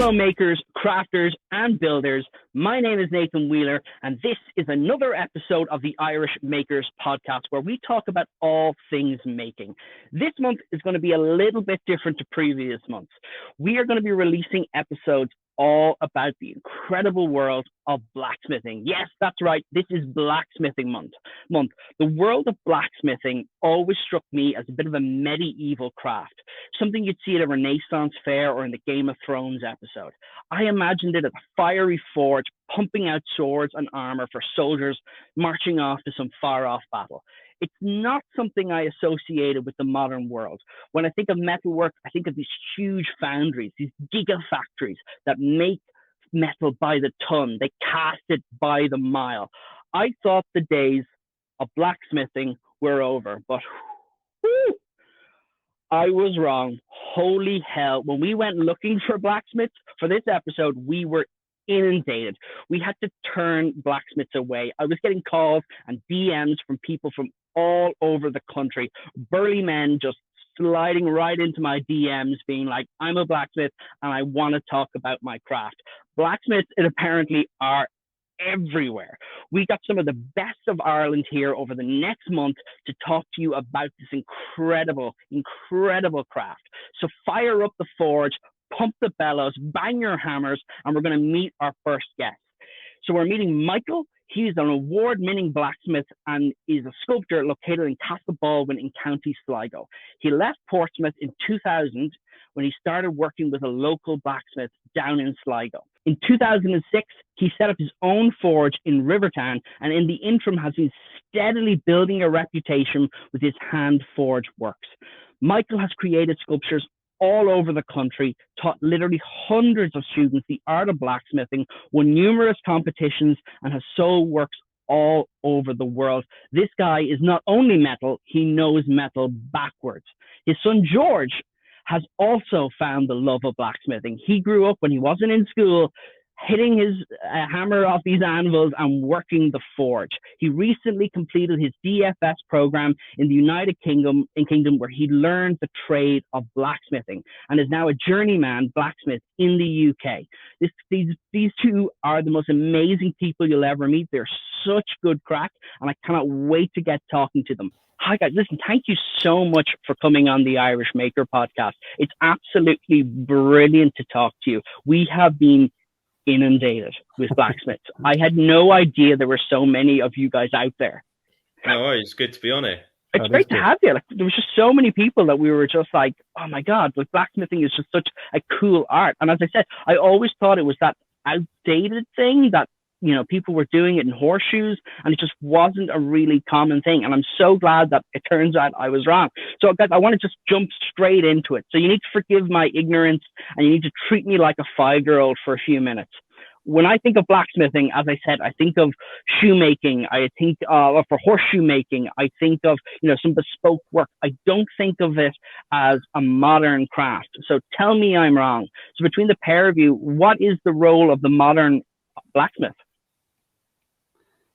fellow makers, crafters, and builders. My name is Nathan Wheeler, and this is another episode of the Irish Makers Podcast, where we talk about all things making. This month is going to be a little bit different to previous months. We are going to be releasing episodes all about the incredible world of blacksmithing. Yes, that's right. This is Blacksmithing month. The world of blacksmithing always struck me as a bit of a medieval craft, something you'd see at a Renaissance fair or in the Game of Thrones episode. I imagined it as a fiery forge, pumping out swords and armor for soldiers marching off to some far-off battle. It's not something I associated with the modern world. When I think of metalwork, I think of these huge foundries, these gigafactories that make metal by the ton. They cast it by the mile. I thought the days of blacksmithing were over, but whew, I was wrong. Holy hell. When we went looking for blacksmiths for this episode, we were inundated. We had to turn blacksmiths away. I was getting calls and DMs from people from all over the country, burly men just sliding right into my DMs being like, I'm a blacksmith and I want to talk about my craft. Blacksmiths apparently are everywhere. We got some of the best of Ireland here over the next month to talk to you about this incredible craft. So fire up the forge, pump the bellows, bang your hammers, and we're going to meet our first guest. So we're meeting Michael. He's an award-winning blacksmith and is a sculptor located in Castlebaldwin in County Sligo. He left Portsmouth in 2000 when he started working with a local blacksmith down in Sligo. In 2006, he set up his own forge in Rivertown, and in the interim has been steadily building a reputation with his hand-forged works. Michael has created sculptures all over the country, taught literally hundreds of students the art of blacksmithing, won numerous competitions, and has sold works all over the world. This guy is not only metal, he knows metal backwards. His son George has also found the love of blacksmithing. He grew up when he wasn't in school, hitting his hammer off these anvils and working the forge. He recently completed his DFS program in the United Kingdom, where he learned the trade of blacksmithing and is now a journeyman blacksmith in the UK. These two are the most amazing people you'll ever meet. They're such good crack, and I cannot wait to get talking to them. Hi guys, listen, thank you so much for coming on the Irish Maker Podcast. It's absolutely brilliant to talk to you. We have been inundated with blacksmiths. I had no idea there were so many of you guys out there. No worries, it's good to be on it. It's great to have you. Like, there was just so many people that we were just like, oh my God, like blacksmithing is just such a cool art. And as I said, I always thought it was that outdated thing that, you know, people were doing it in horseshoes, and it just wasn't a really common thing. And I'm so glad that it turns out I was wrong. So guys, I want to just jump straight into it. So you need to forgive my ignorance, and you need to treat me like a 5-year-old for a few minutes. When I think of blacksmithing, as I said, I think of shoemaking. I think for horseshoe making. I think of, you know, some bespoke work. I don't think of it as a modern craft. So tell me I'm wrong. So between the pair of you, what is the role of the modern blacksmith?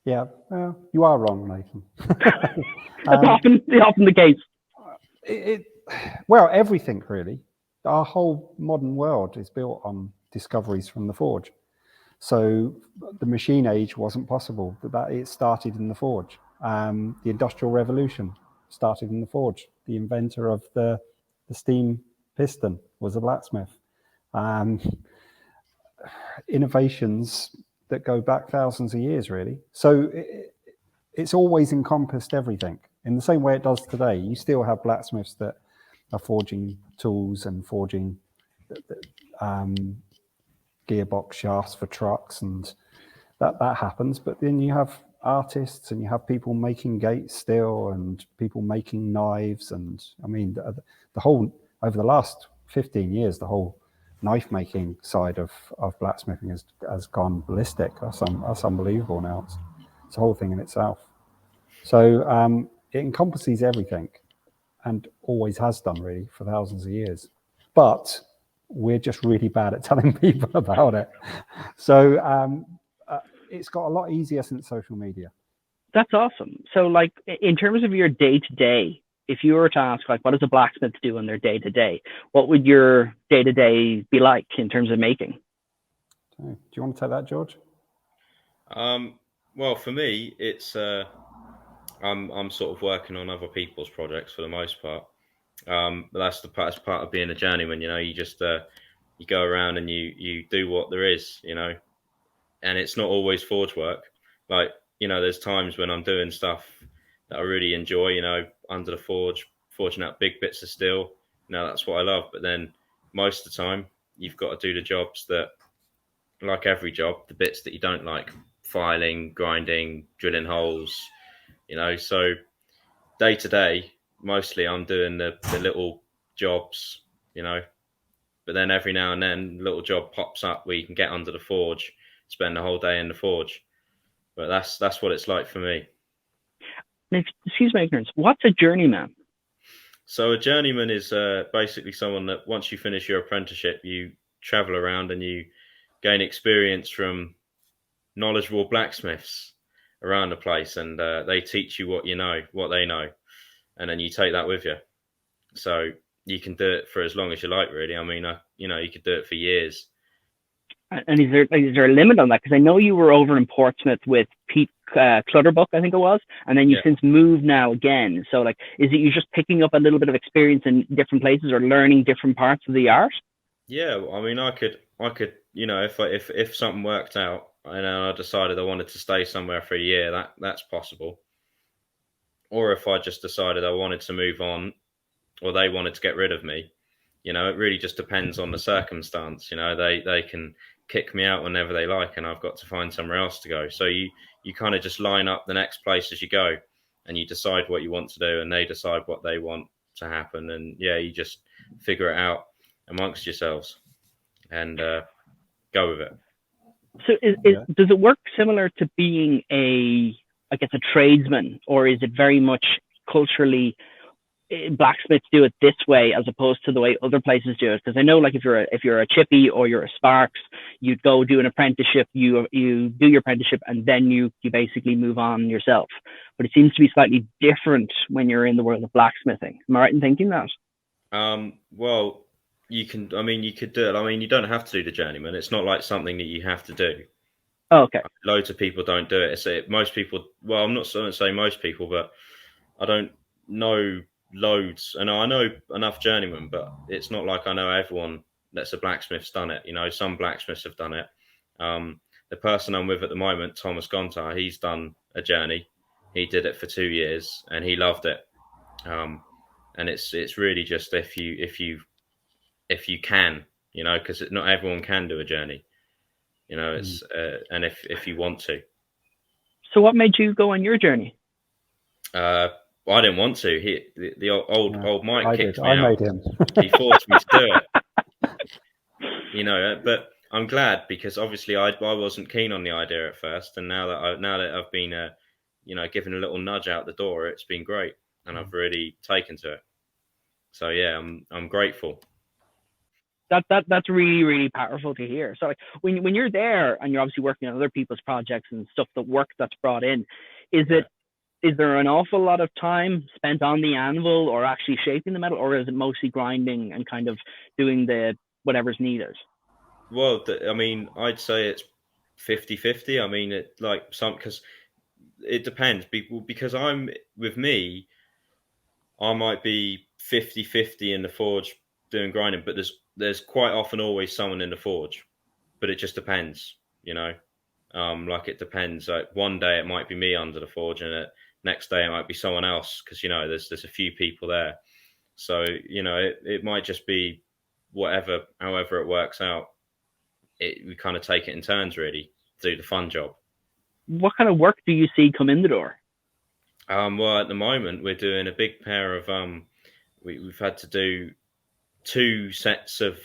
Yeah, you are wrong, Nathan. That's often the case. Well, everything really. Our whole modern world is built on discoveries from the forge. So the machine age wasn't possible, but it started in the forge. The Industrial Revolution started in the forge. The inventor of the steam piston was a blacksmith. Innovations that go back thousands of years, really. So it's always encompassed everything. In the same way it does today, you still have blacksmiths that are forging tools and forging gearbox shafts for trucks, and that happens. But then you have artists, and you have people making gates still, and people making knives. And I mean, the whole, over the last 15 years, the whole knife making side of blacksmithing has gone ballistic. That's unbelievable now. It's a whole thing in itself. So it encompasses everything, and always has done really for thousands of years. But we're just really bad at telling people about it. So it's got a lot easier since social media. That's awesome. So like in terms of your day-to-day, if you were to ask, like, what does a blacksmith do in their day to day? What would your day to day be like in terms of making? Do you want to take that, George? Well, for me, it's I'm sort of working on other people's projects for the most part. But that's part of being a journeyman. You just you go around and you do what there is, and it's not always forge work. Like, there's times when I'm doing stuff that I really enjoy, under the forge, forging out big bits of steel. That's what I love. But then most of the time, you've got to do the jobs that, like every job, the bits that you don't like: filing, grinding, drilling holes. So day to day, mostly I'm doing the little jobs, but then every now and then a little job pops up where you can get under the forge, spend the whole day in the forge. But that's what it's like for me. Excuse my ignorance, what's a journeyman? So a journeyman is basically someone that once you finish your apprenticeship, you travel around and you gain experience from knowledgeable blacksmiths around the place, and they teach you what they know, and then you take that with you. So you can do it for as long as you like, really. I mean, you could do it for years. And is there a limit on that? Because I know you were over in Portsmouth with Pete Clutterbuck, I think it was, and then you've since moved now again. So, like, is it you just picking up a little bit of experience in different places or learning different parts of the art? Yeah, I mean, I could, if something worked out and I decided I wanted to stay somewhere for a year, that's possible. Or if I just decided I wanted to move on, or they wanted to get rid of me, it really just depends on the circumstance. They can kick me out whenever they like, and I've got to find somewhere else to go. So you kind of just line up the next place as you go, and you decide what you want to do, and they decide what they want to happen, and you just figure it out amongst yourselves and go with it. So does it work similar to being a tradesman, or is it very much culturally blacksmiths do it this way as opposed to the way other places do it? Because I know, like, if you're a chippy or you're a Sparks, you'd go do an apprenticeship, you do your apprenticeship, and then you basically move on yourself. But it seems to be slightly different when you're in the world of blacksmithing. Am I right in thinking that? Well, you could do it. I mean, you don't have to do the journeyman. It's not like something that you have to do. Oh, okay. Loads of people don't do it. Most people, well, I'm not going to say most people, but I don't know loads. And I know enough journeymen, but it's not like I know everyone that's a blacksmith's done it. Some blacksmiths have done it. The person I'm with at the moment, Thomas Gontar, he's done a journey. He did it for 2 years and he loved it. And it's really just if you can, because not everyone can do a journey. It's and if you want to. So what made you go on your journey? I didn't want to. The old Mike kicked me out. I made him. He forced me to do it. But I'm glad, because obviously I wasn't keen on the idea at first, and now that I've been given a little nudge out the door, it's been great, and I've really taken to it. So yeah, I'm grateful. That's really, really powerful to hear. So, like, when you're there and you're obviously working on other people's projects and stuff, the work that's brought in, is there an awful lot of time spent on the anvil or actually shaping the metal, or is it mostly grinding and kind of doing the whatever's needed? Well, I'd say it's 50-50. I mean, because it depends. Because with me, I might be 50-50 in the forge doing grinding, but there's quite often always someone in the forge, but it just depends, like it depends. Like one day it might be me under the forge, and the next day it might be someone else, because there's a few people there. So it might just be however it works out. We kind of take it in turns, really, to do the fun job. What kind of work do you see come in the door? Well, at the moment we're doing a big pair of we've had to do 2 sets of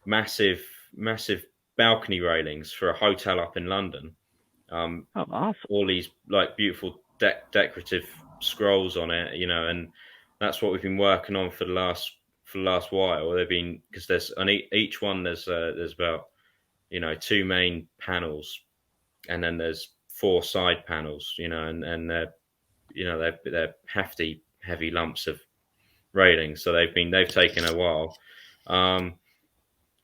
massive balcony railings for a hotel up in London. Awesome. All these like beautiful decorative scrolls on it, and that's what we've been working on for the last while. They've been, because there's on each one there's about 2 main panels, and then there's 4 side panels, and they're hefty heavy lumps of railings, so they've taken a while.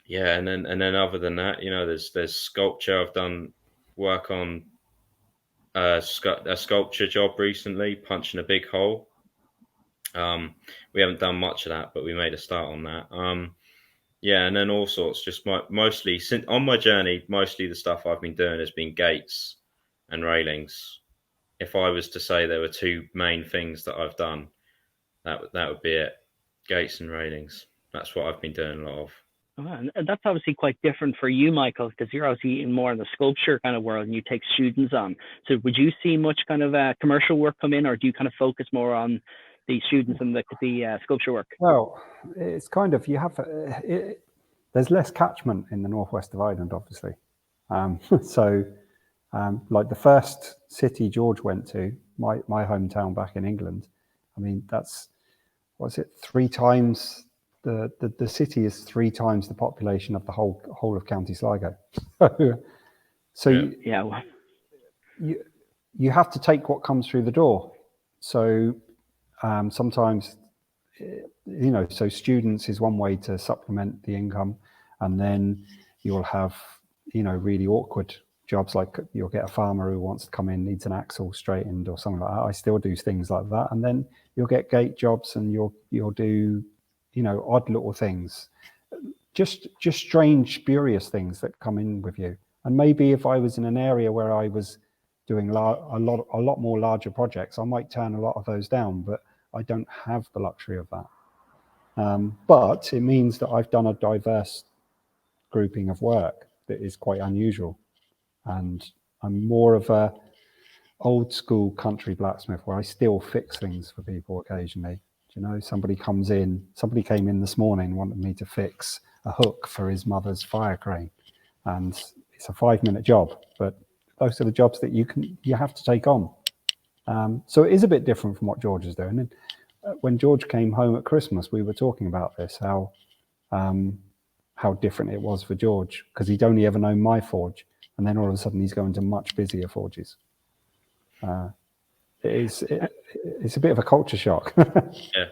Yeah, and then other than that, there's sculpture. I've done work on a sculpture job recently, punching a big hole. We haven't done much of that, but we made a start on that. Yeah, and then all sorts. Just mostly on my journey, mostly the stuff I've been doing has been gates and railings. If I was to say there were two main things that I've done, that would be it: gates and railings. That's what I've been doing a lot of. And that's obviously quite different for you, Michael, because you're obviously in more in the sculpture kind of world and you take students on. So would you see much kind of commercial work come in, or do you kind of focus more on the students and the sculpture work? Well, it's kind of, you have, there's less catchment in the northwest of Ireland, obviously. Like the first city George went to, my hometown back in England, I mean, that's, what's it, 3 times... The city is 3 times the population of the whole of County Sligo. So yeah. You have to take what comes through the door. So sometimes, so students is one way to supplement the income, and then you'll have, really awkward jobs, like you'll get a farmer who wants to come in, needs an axle straightened or something like that. I still do things like that, and then you'll get gate jobs, and you'll do, odd little things, just strange, spurious things that come in with you. And maybe if I was in an area where I was doing a lot more larger projects, I might turn a lot of those down, but I don't have the luxury of that. But it means that I've done a diverse grouping of work that is quite unusual. And I'm more of a old school country blacksmith, where I still fix things for people occasionally. Somebody came in this morning, wanted me to fix a hook for his mother's fire crane, and it's a 5-minute job, but those are the jobs that you have to take on. So it is a bit different from what George is doing. And when George came home at Christmas, we were talking about this, how different it was for George, because he'd only ever known my forge, and then all of a sudden he's going to much busier forges. It's a bit of a culture shock. Yeah,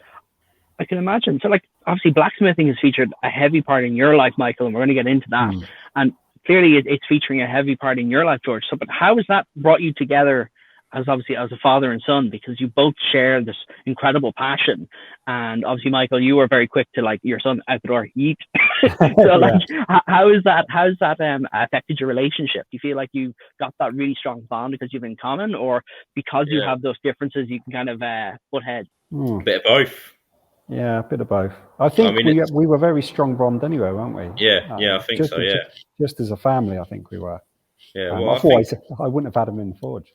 I can imagine. So, like, obviously, blacksmithing has featured a heavy part in your life, Michael, and we're going to get into that. And clearly, it's featuring a heavy part in your life, George. So, but how has that brought you together as a father and son? Because you both share this incredible passion, and obviously, Michael, you were very quick to, like, your son out the door, yeet. So, like, how's that affected your relationship? Do you feel like you got that really strong bond because you've in common, or because you have those differences, you can kind of butt heads? A bit of both. Yeah, a bit of both. I think we were very strong bond anyway, weren't we? Yeah, I think so. Yeah, just as a family, I think we were. Yeah, well, I wouldn't have had him in the forge.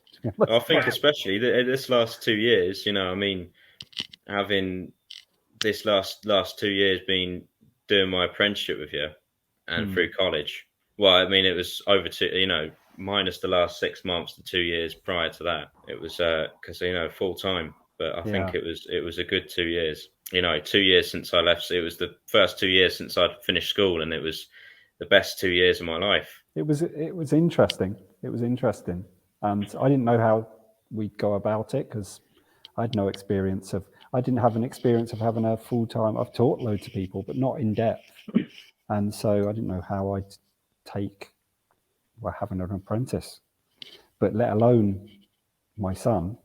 I think especially this last 2 years, having this last 2 years been doing my apprenticeship with you and through college. Well, I mean, it was over to, minus the last 6 months, the 2 years prior to that. It was because full time. But I think it was a good 2 years. 2 years since I left. It was the first 2 years since I'd finished school, and it was the best 2 years of my life. It was interesting. It was interesting, and I didn't know how we'd go about it, because I had no experience of. I didn't have an experience of having a full time. I've taught loads of people, but not in depth, and so I didn't know how I'd take having an apprentice, but let alone my son.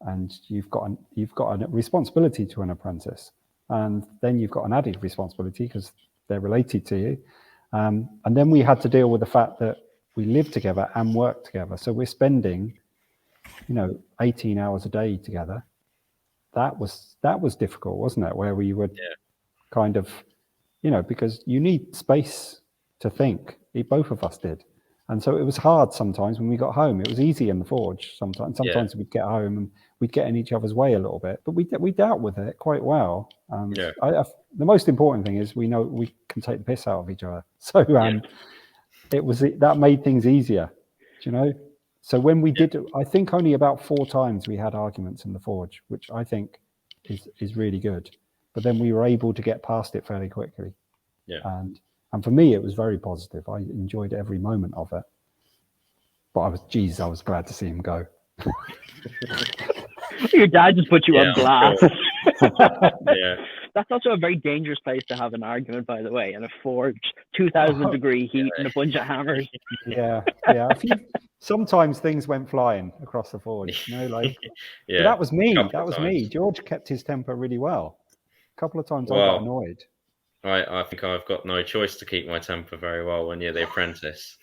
And you've got a responsibility to an apprentice, and then you've got an added responsibility because they're related to you. And then we had to deal with the fact that we live together and work together. So we're spending, 18 hours a day together. That was difficult, wasn't it? Where we would kind of, because you need space to think. Both of us did. And so it was hard sometimes when we got home. It was easy in the forge sometimes. Sometimes we'd get home and we'd get in each other's way a little bit, but we dealt with it quite well. The most important thing is we know we can take the piss out of each other. So that made things easier, So when we did, I think only about 4 times we had arguments in the forge, which I think is really good. But then we were able to get past it fairly quickly. Yeah. And for me, it was very positive. I enjoyed every moment of it. But I was glad to see him go. Your dad just put you on blast. Yeah. That's also a very dangerous place to have an argument, by the way, in a forge, 2,000-degree heat and a bunch of hammers. Yeah. Sometimes things went flying across the forge, But Yeah. that was me. Couple That of was times. me. George kept his temper really well. A couple of times I got Well, annoyed. I think I've got no choice to keep my temper very well when you're the apprentice.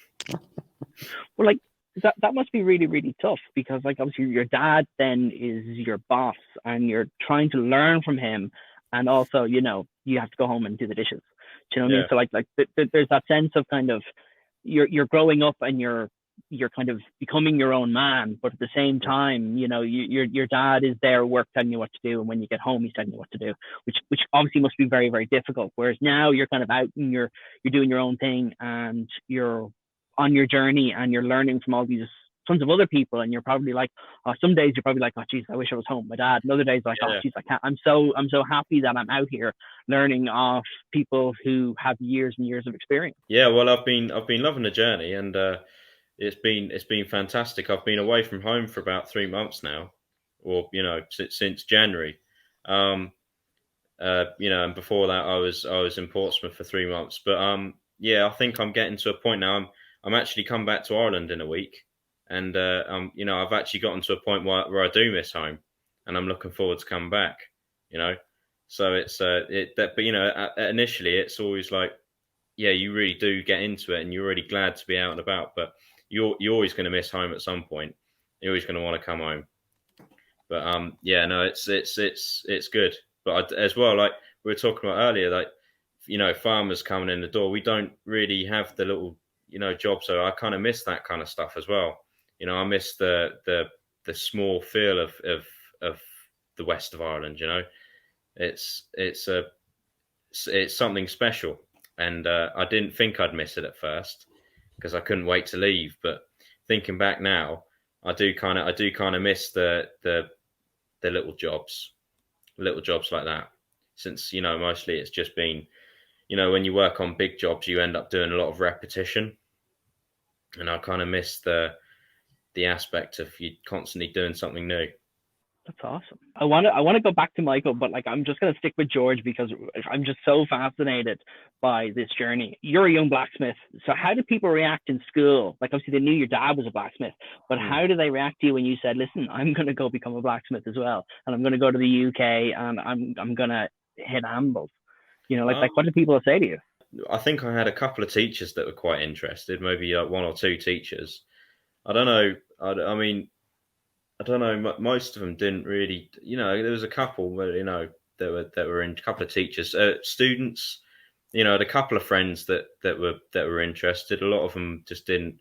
Well, like that must be really, really tough, because like obviously your dad then is your boss and you're trying to learn from him, and also you have to go home and do the dishes. Do you know what I mean? So like there's that sense of kind of you're growing up and you're kind of becoming your own man, but at the same time, your dad is there at work telling you what to do, and when you get home, he's telling you what to do, which obviously must be very, very difficult. Whereas now you're kind of out and you're doing your own thing, and you're on your journey, and you're learning from all these tons of other people, and you're probably like, some days you're probably like, oh geez, I wish I was home with my dad, and other days like, oh geez, I can't. I'm so happy that I'm out here learning off people who have years and years of experience. Yeah, well, I've been loving the journey, and it's been fantastic. I've been away from home for about 3 months now, or since January. And before that I was in Portsmouth for 3 months. But I think I'm getting to a point now. I'm actually come back to Ireland in a week, and I've actually gotten to a point where I do miss home, and I'm looking forward to coming back. So it's but initially it's always like, yeah, you really do get into it, and you're really glad to be out and about, but you're always going to miss home at some point. You're always going to want to come home. But it's good. But as well, like we were talking about earlier, like farmers coming in the door, we don't really have the little jobs, so I kind of miss that kind of stuff as well. I miss the small feel of the west of Ireland. It's something special. And I didn't think I'd miss it at first because I couldn't wait to leave. But thinking back now, I do kind of miss the little jobs like that. Since mostly it's just been, when you work on big jobs, you end up doing a lot of repetition, and I kind of miss the aspect of you constantly doing something new. That's awesome. I want to go back to Michael, but like I'm just going to stick with George because I'm just so fascinated by this journey. You're a young blacksmith, so how did people react in school? Like obviously they knew your dad was a blacksmith, but how did they react to you when you said, "Listen, I'm going to go become a blacksmith as well, and I'm going to go to the UK and I'm going to hit anvils"? Like what did people say to you? I think I had a couple of teachers that were quite interested, maybe like one or two teachers. I don't know. I mean, I don't know. Most of them didn't really. There was a couple where that were in. A couple of teachers, students. I had a couple of friends that were interested. A lot of them just didn't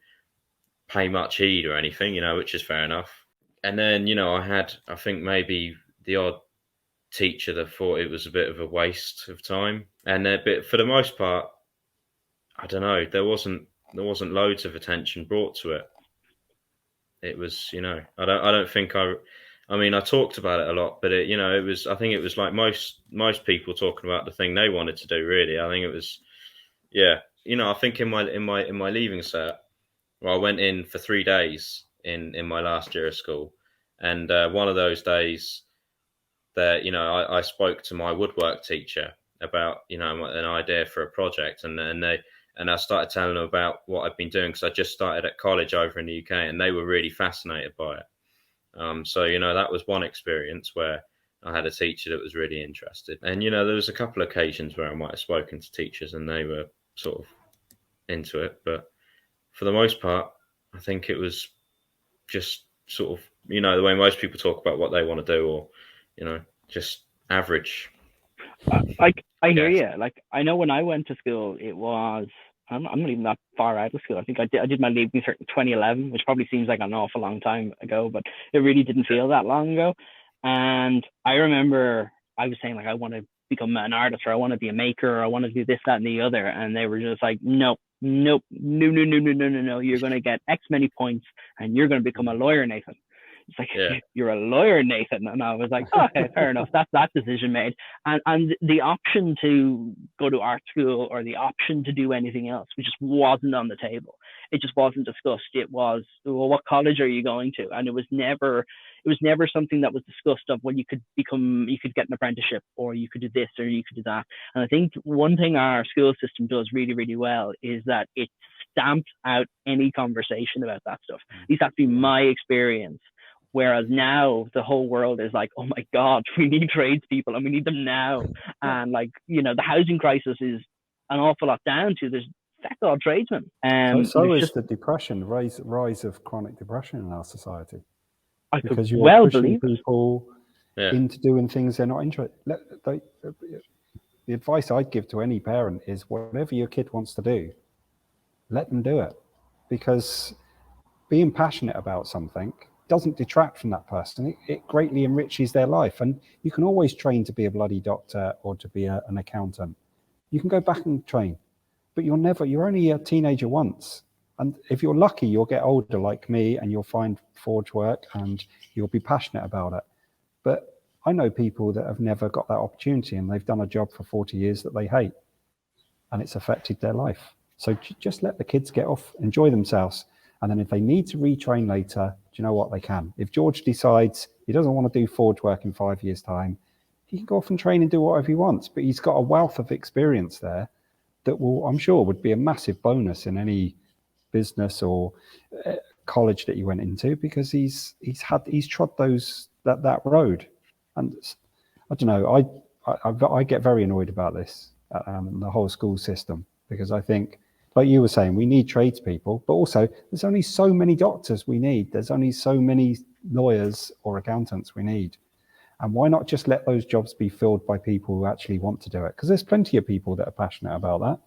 pay much heed or anything. Which is fair enough. And then I think maybe the odd teacher that thought it was a bit of a waste of time. And but for the most part, I don't know. There wasn't loads of attention brought to it. It was, I don't think I mean, I talked about it a lot, but it was, I think it was like most people talking about the thing they wanted to do, really. I think it was, I think in my leaving cert, well, I went in for 3 days in my last year of school. And one of those days that, I spoke to my woodwork teacher about, an idea for a project, and I started telling them about what I'd been doing because I just started at college over in the UK, and they were really fascinated by it. So that was one experience where I had a teacher that was really interested. And, there was a couple of occasions where I might have spoken to teachers and they were sort of into it. But for the most part, I think it was just sort of, the way most people talk about what they want to do, or, just average. I hear you. Like I know when I went to school, it was I'm not even that far out of school. I think I did my leaving cert in 2011, which probably seems like an awful long time ago, but it really didn't feel that long ago. And I remember I was saying like I want to become an artist, or I want to be a maker, or I want to do this, that, and the other, and they were just like, no. You're going to get X many points, and you're going to become a lawyer, Nathan. It's like, you're a lawyer, Nathan. And I was like, okay, fair enough. That's that decision made. And the option to go to art school or the option to do anything else, which just wasn't on the table. It just wasn't discussed. It was, well, what college are you going to? And it was never it was never something that was discussed of, well, you could get an apprenticeship, or you could do this, or you could do that. And I think one thing our school system does really, really well is that it stamps out any conversation about that stuff. At least that's been my experience. Whereas now the whole world is like, oh my God, we need tradespeople and we need them now. And like, the housing crisis is an awful lot down to there's feck all tradesmen. So is the depression, rise of chronic depression in our society. Because you're pushing people into doing things they're not interested. The advice I'd give to any parent is whatever your kid wants to do, let them do it. Because being passionate about something doesn't detract from that person. It greatly enriches their life. And you can always train to be a bloody doctor or to be an accountant. You can go back and train, but you're only a teenager once. And if you're lucky, you'll get older like me and you'll find forge work and you'll be passionate about it. But I know people that have never got that opportunity and they've done a job for 40 years that they hate and it's affected their life. So just let the kids get off, enjoy themselves. And then if they need to retrain later, do you know what? They can. If George decides he doesn't want to do forge work in 5 years' time, he can go off and train and do whatever he wants. But he's got a wealth of experience there that I'm sure would be a massive bonus in any business or college that he went into, because he's trod that road. And I don't know, I get very annoyed about this, the whole school system, because I think, like you were saying, we need tradespeople, but also there's only so many doctors we need. There's only so many lawyers or accountants we need. And why not just let those jobs be filled by people who actually want to do it? Because there's plenty of people that are passionate about that.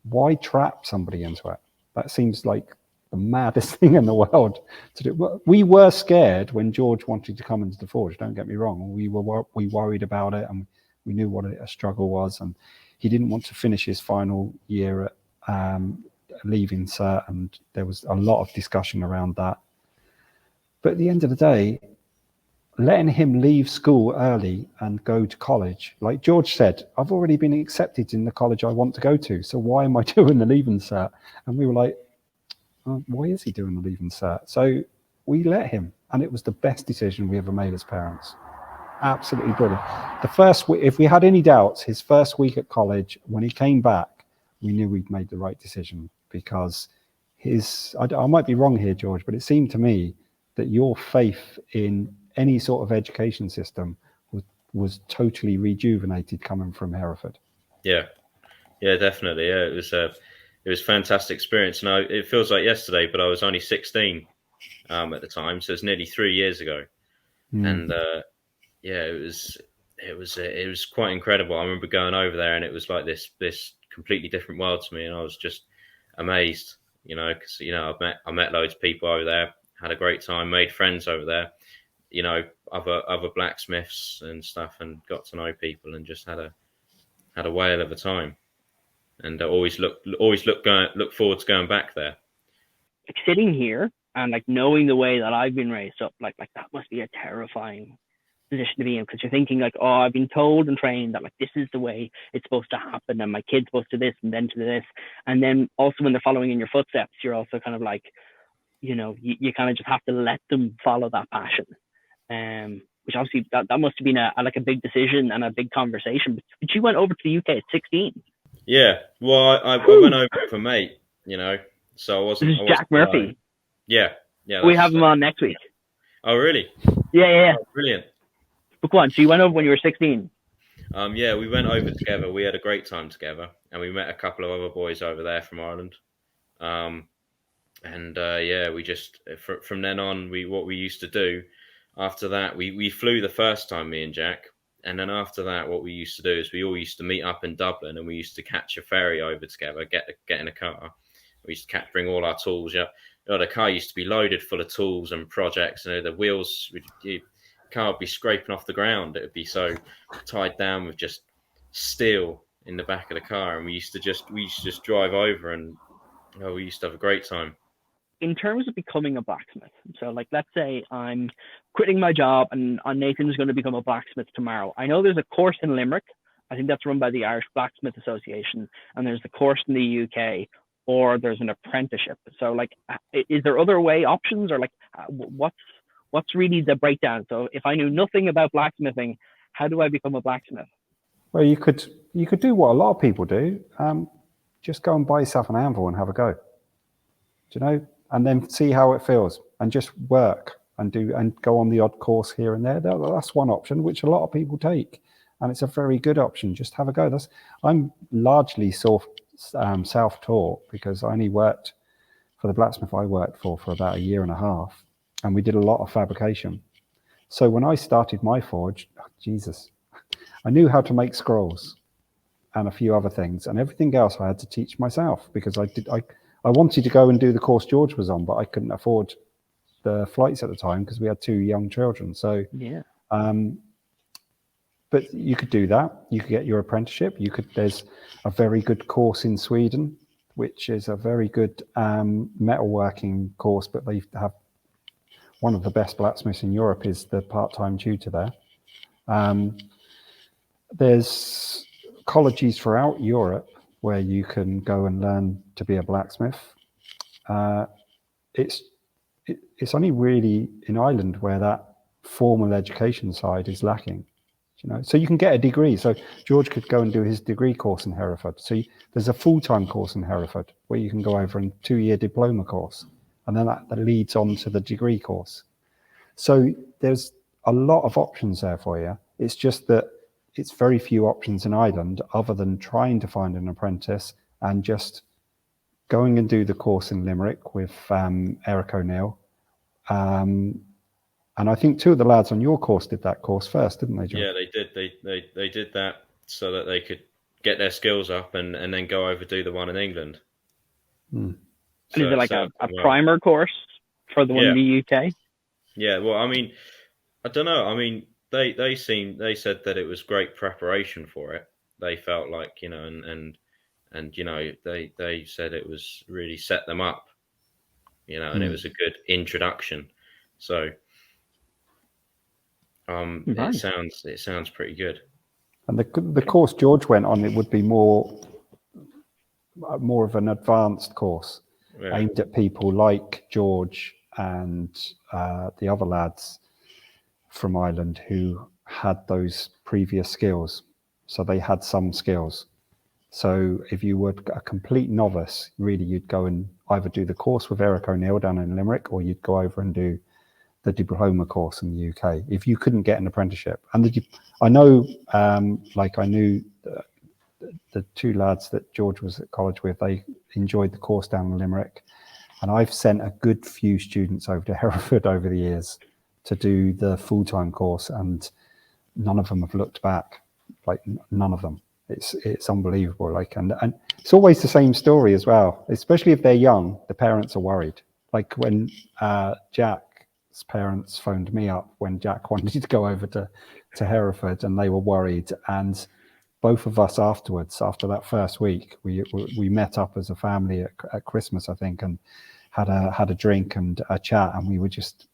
Why trap somebody into it? That seems like the maddest thing in the world to do. We were scared when George wanted to come into the forge, don't get me wrong. We worried about it, and we knew what a struggle was, and he didn't want to finish his final year at leaving cert, and there was a lot of discussion around that. But at the end of the day, letting him leave school early and go to college, like George said, I've already been accepted in the college I want to go to, so why am I doing the leaving cert? And we were like, why is he doing the leaving cert? So we let him, and it was the best decision we ever made as parents. Absolutely brilliant. The first week, if we had any doubts, his first week at college, when he came back, we knew we'd made the right decision, because I might be wrong here, George, but it seemed to me that your faith in any sort of education system was totally rejuvenated coming from Hereford. Yeah, definitely. Yeah, it was a fantastic experience. And it feels like yesterday, but I was only 16 at the time, so it's nearly 3 years ago. And it was quite incredible. I remember going over there, and it was like this completely different world to me, and I was just amazed, because I met loads of people over there, had a great time, made friends over there, other blacksmiths and stuff, and got to know people, and just had a whale of a time, and I always look forward to going back there. Like sitting here and like knowing the way that I've been raised up, like that must be a terrifying position to be in, because you're thinking like, oh, I've been told and trained that like this is the way it's supposed to happen, and my kid's supposed to this and then to this, and then also when they're following in your footsteps, you're also kind of like, you kind of just have to let them follow that passion, which obviously that must have been a big decision and a big conversation. But you went over to the UK at 16. Yeah, well, I went over with a mate, so I wasn't. This is Jack Murphy. Yeah. We have him on next week. Oh, really? Yeah. Oh, brilliant. But go on, so you went over when you were 16? Yeah, we went over together. We had a great time together, and we met a couple of other boys over there from Ireland. We just from then on, what we used to do after that, we flew the first time, me and Jack, and then after that, what we used to do is we all used to meet up in Dublin, and we used to catch a ferry over together, get in a car. We used to bring all our tools. Yeah, the car used to be loaded full of tools and projects, and the wheels. Car would be scraping off the ground. It would be so tied down with just steel in the back of the car, and we used to just drive over, and we used to have a great time. In terms of becoming a blacksmith, so like let's say I'm quitting my job and Nathan's going to become a blacksmith tomorrow. I know there's a course in Limerick. I think that's run by the Irish Blacksmith Association, and there's the course in the UK, or there's an apprenticeship. So like, is there other options, or like What's really the breakdown? So if I knew nothing about blacksmithing, how do I become a blacksmith? Well, you could do what a lot of people do. Just go and buy yourself an anvil and have a go. Do you know? And then see how it feels, and just work and go on the odd course here and there. That's one option, which a lot of people take, and it's a very good option. Just have a go. I'm largely self-taught, because I only worked for the blacksmith I worked for about 1.5 years, and we did a lot of fabrication. So when I started my forge, Jesus, I knew how to make scrolls and a few other things, and everything else I had to teach myself, because I wanted to go and do the course George was on, but I couldn't afford the flights at the time because we had 2 young children. So yeah. But you could do that. You could get your apprenticeship. There's a very good course in Sweden, which is a very good metalworking course, but they have one of the best blacksmiths in Europe is the part-time tutor there. There's colleges throughout Europe where you can go and learn to be a blacksmith. It's only really in Ireland where that formal education side is lacking. So you can get a degree. So George could go and do his degree course in Hereford. So there's a full-time course in Hereford where you can go over a 2-year diploma course, and then that leads on to the degree course. So there's a lot of options there for you. It's just that it's very few options in Ireland, other than trying to find an apprentice and just going and do the course in Limerick with Eric O'Neill. And I think 2 of the lads on your course did that course first, didn't they, John? Yeah, they did. They did that so that they could get their skills up and then go over do the one in England. And is it like a primer course for the one in the UK? Yeah, well, I mean, I don't know. I mean, they said that it was great preparation for it. They felt like, and they said it was really set them up, and it was a good introduction. So it sounds pretty good. And the course George went on, it would be more of an advanced course aimed at people like George and the other lads from Ireland who had those previous skills. So they had some skills. So if you were a complete novice, really, you'd go and either do the course with Eric O'Neill down in Limerick, or you'd go over and do the diploma course in the UK if you couldn't get an apprenticeship. And I knew the 2 lads that George was at college with, they enjoyed the course down in Limerick. And I've sent a good few students over to Hereford over the years to do the full-time course, and none of them have looked back. Like, none of them. It's unbelievable. Like, and it's always the same story as well, especially if they're young. The parents are worried. Like when Jack's parents phoned me up when Jack wanted to go over to Hereford, and they were worried. And both of us afterwards, after that first week, we met up as a family at Christmas, I think, and had a drink and a chat, and we were just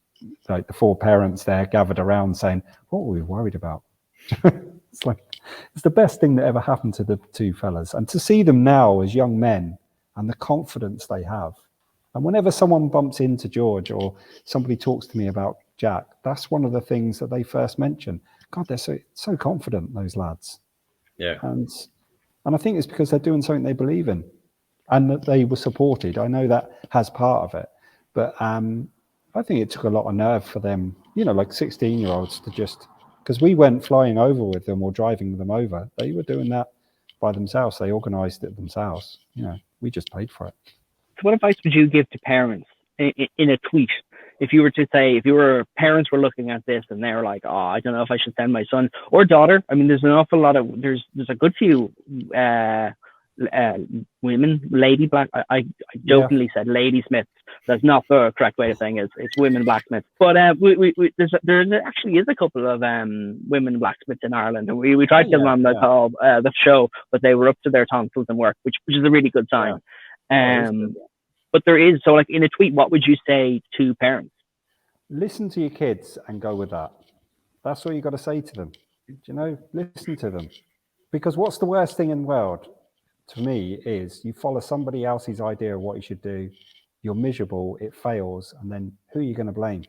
like the 4 parents there gathered around saying, what were we worried about? It's like, it's the best thing that ever happened to the 2 fellas. And to see them now as young men and the confidence they have. And whenever someone bumps into George or somebody talks to me about Jack, that's one of the things that they first mention. God, they're so confident, those lads. Yeah. And I think it's because they're doing something they believe in, and that they were supported. I know that has part of it, but I think it took a lot of nerve for them, like 16-year-olds to just, because we went flying over with them or driving them over. They were doing that by themselves. They organised it themselves. We just paid for it. So what advice would you give to parents in a tweet? If you were to say, if your parents were looking at this and they're like, oh, I don't know if I should send my son or daughter. I mean, there's an awful lot of, there's a good few women, I jokingly said lady smiths. That's not the correct way of saying it. It's women blacksmiths. But there actually is a couple of women blacksmiths in Ireland. And we tried to get them on the show, but they were up to their tonsils and work, which is a really good sign. But there is, so like in a tweet, what would you say to parents? Listen to your kids and go with that. That's what you got to say to them. Listen to them. Because what's the worst thing in the world to me is you follow somebody else's idea of what you should do. You're miserable, it fails, and then who are you going to blame?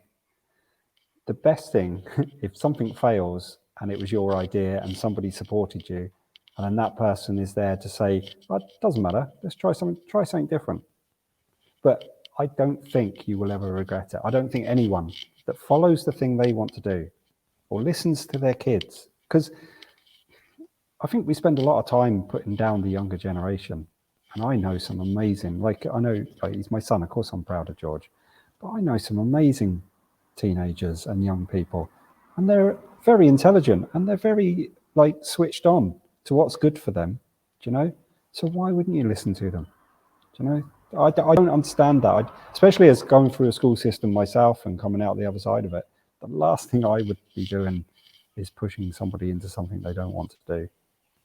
the best thing, if something fails and it was your idea and somebody supported you, and then that person is there to say, oh, it doesn't matter, let's try something different. But I don't think you will ever regret it. I don't think anyone that follows the thing they want to do or listens to their kids, because I think we spend a lot of time putting down the younger generation. And I know some amazing, like he's my son, of course I'm proud of George, but I know some amazing teenagers and young people, and they're very intelligent and they're very like switched on to what's good for them, do you know? So why wouldn't you listen to them? Do you know? I don't understand that, especially as going through a school system myself and coming out the other side of it. The last thing I would be doing is pushing somebody into something they don't want to do.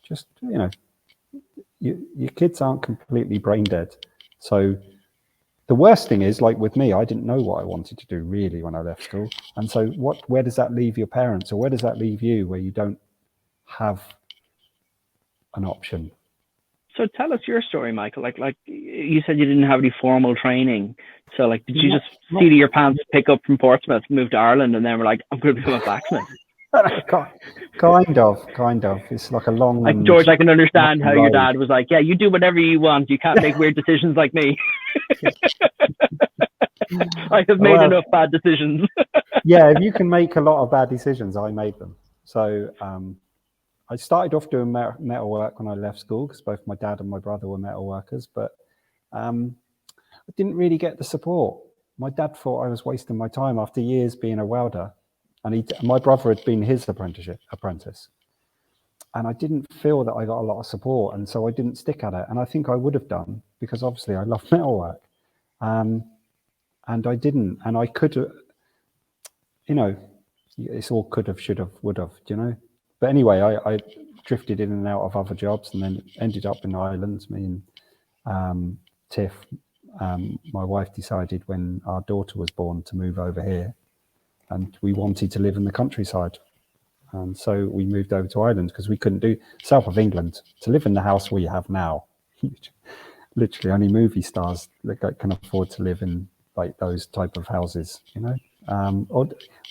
Just, you know, your kids aren't completely brain dead. So the worst thing is, like with me, I didn't know what I wanted to do really when I left school. And so where does that leave your parents, or where does that leave you, where you don't have an option? So tell us your story, Michael. Like you said, you didn't have any formal training. So like, did you just seat of your pants, pick up from Portsmouth, move to Ireland, and then we're like, I'm going to become a blacksmith? Kind of. It's like a long. Like George, I can understand how your dad was like, yeah, you do whatever you want. You can't make weird decisions like me. I have made enough bad decisions. Yeah, if you can make a lot of bad decisions, I made them. So I started off doing metal work when I left school, because both my dad and my brother were metal workers, but I didn't really get the support. My dad thought I was wasting my time after years being a welder, and my brother had been his apprentice. And I didn't feel that I got a lot of support, and so I didn't stick at it. And I think I would have done, because obviously I love metalwork. And I didn't. And I could have, you know, it's all could have, should have, would have, you know. But anyway, I drifted in and out of other jobs, and then ended up in Ireland. Me and Tiff, my wife, decided when our daughter was born to move over here, and we wanted to live in the countryside. And so we moved over to Ireland, because we couldn't do south of England to live in the house we have now. Literally only movie stars that can afford to live in like those type of houses, you know.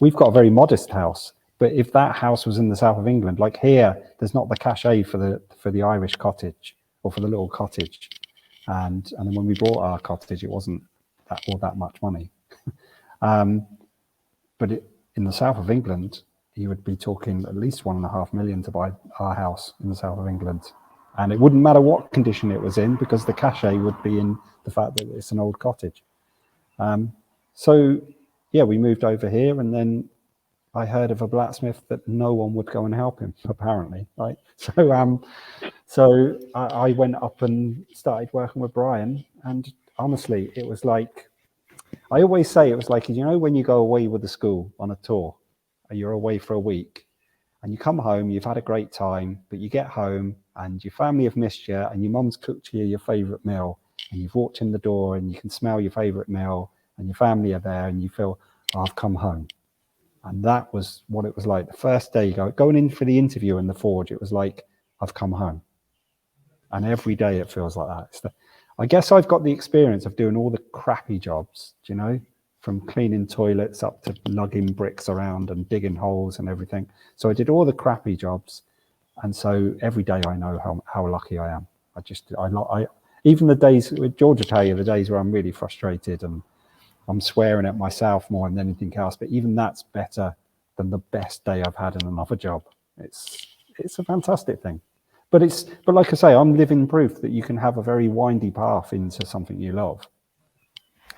We've got a very modest house, but if that house was in the south of England, like here, there's not the cachet for the Irish cottage, or for the little cottage. And then when we bought our cottage, it wasn't that much money. But in the south of England, you would be talking at least 1.5 million to buy our house in the south of England. And it wouldn't matter what condition it was in, because the cachet would be in the fact that it's an old cottage. So yeah, we moved over here, and then I heard of a blacksmith that no one would go and help him, apparently, right? So I went up and started working with Brian, and honestly, it was like, I always say it was like, you know, when you go away with the school on a tour, and you're away for a week, and you come home, you've had a great time, but you get home and your family have missed you, and your mum's cooked you your favorite meal, and you've walked in the door and you can smell your favorite meal, and your family are there, and you feel, oh, I've come home. And that was what it was like. The first day going in for the interview in the forge, it was like, I've come home. And every day it feels like that. I guess I've got the experience of doing all the crappy jobs, you know, from cleaning toilets up to lugging bricks around and digging holes and everything. So I did all the crappy jobs. And so every day I know how lucky I am. Even the days, George will tell you, the days where I'm really frustrated and I'm swearing at myself more than anything else, but even that's better than the best day I've had in another job. It's a fantastic thing. But like I say, I'm living proof that you can have a very windy path into something you love.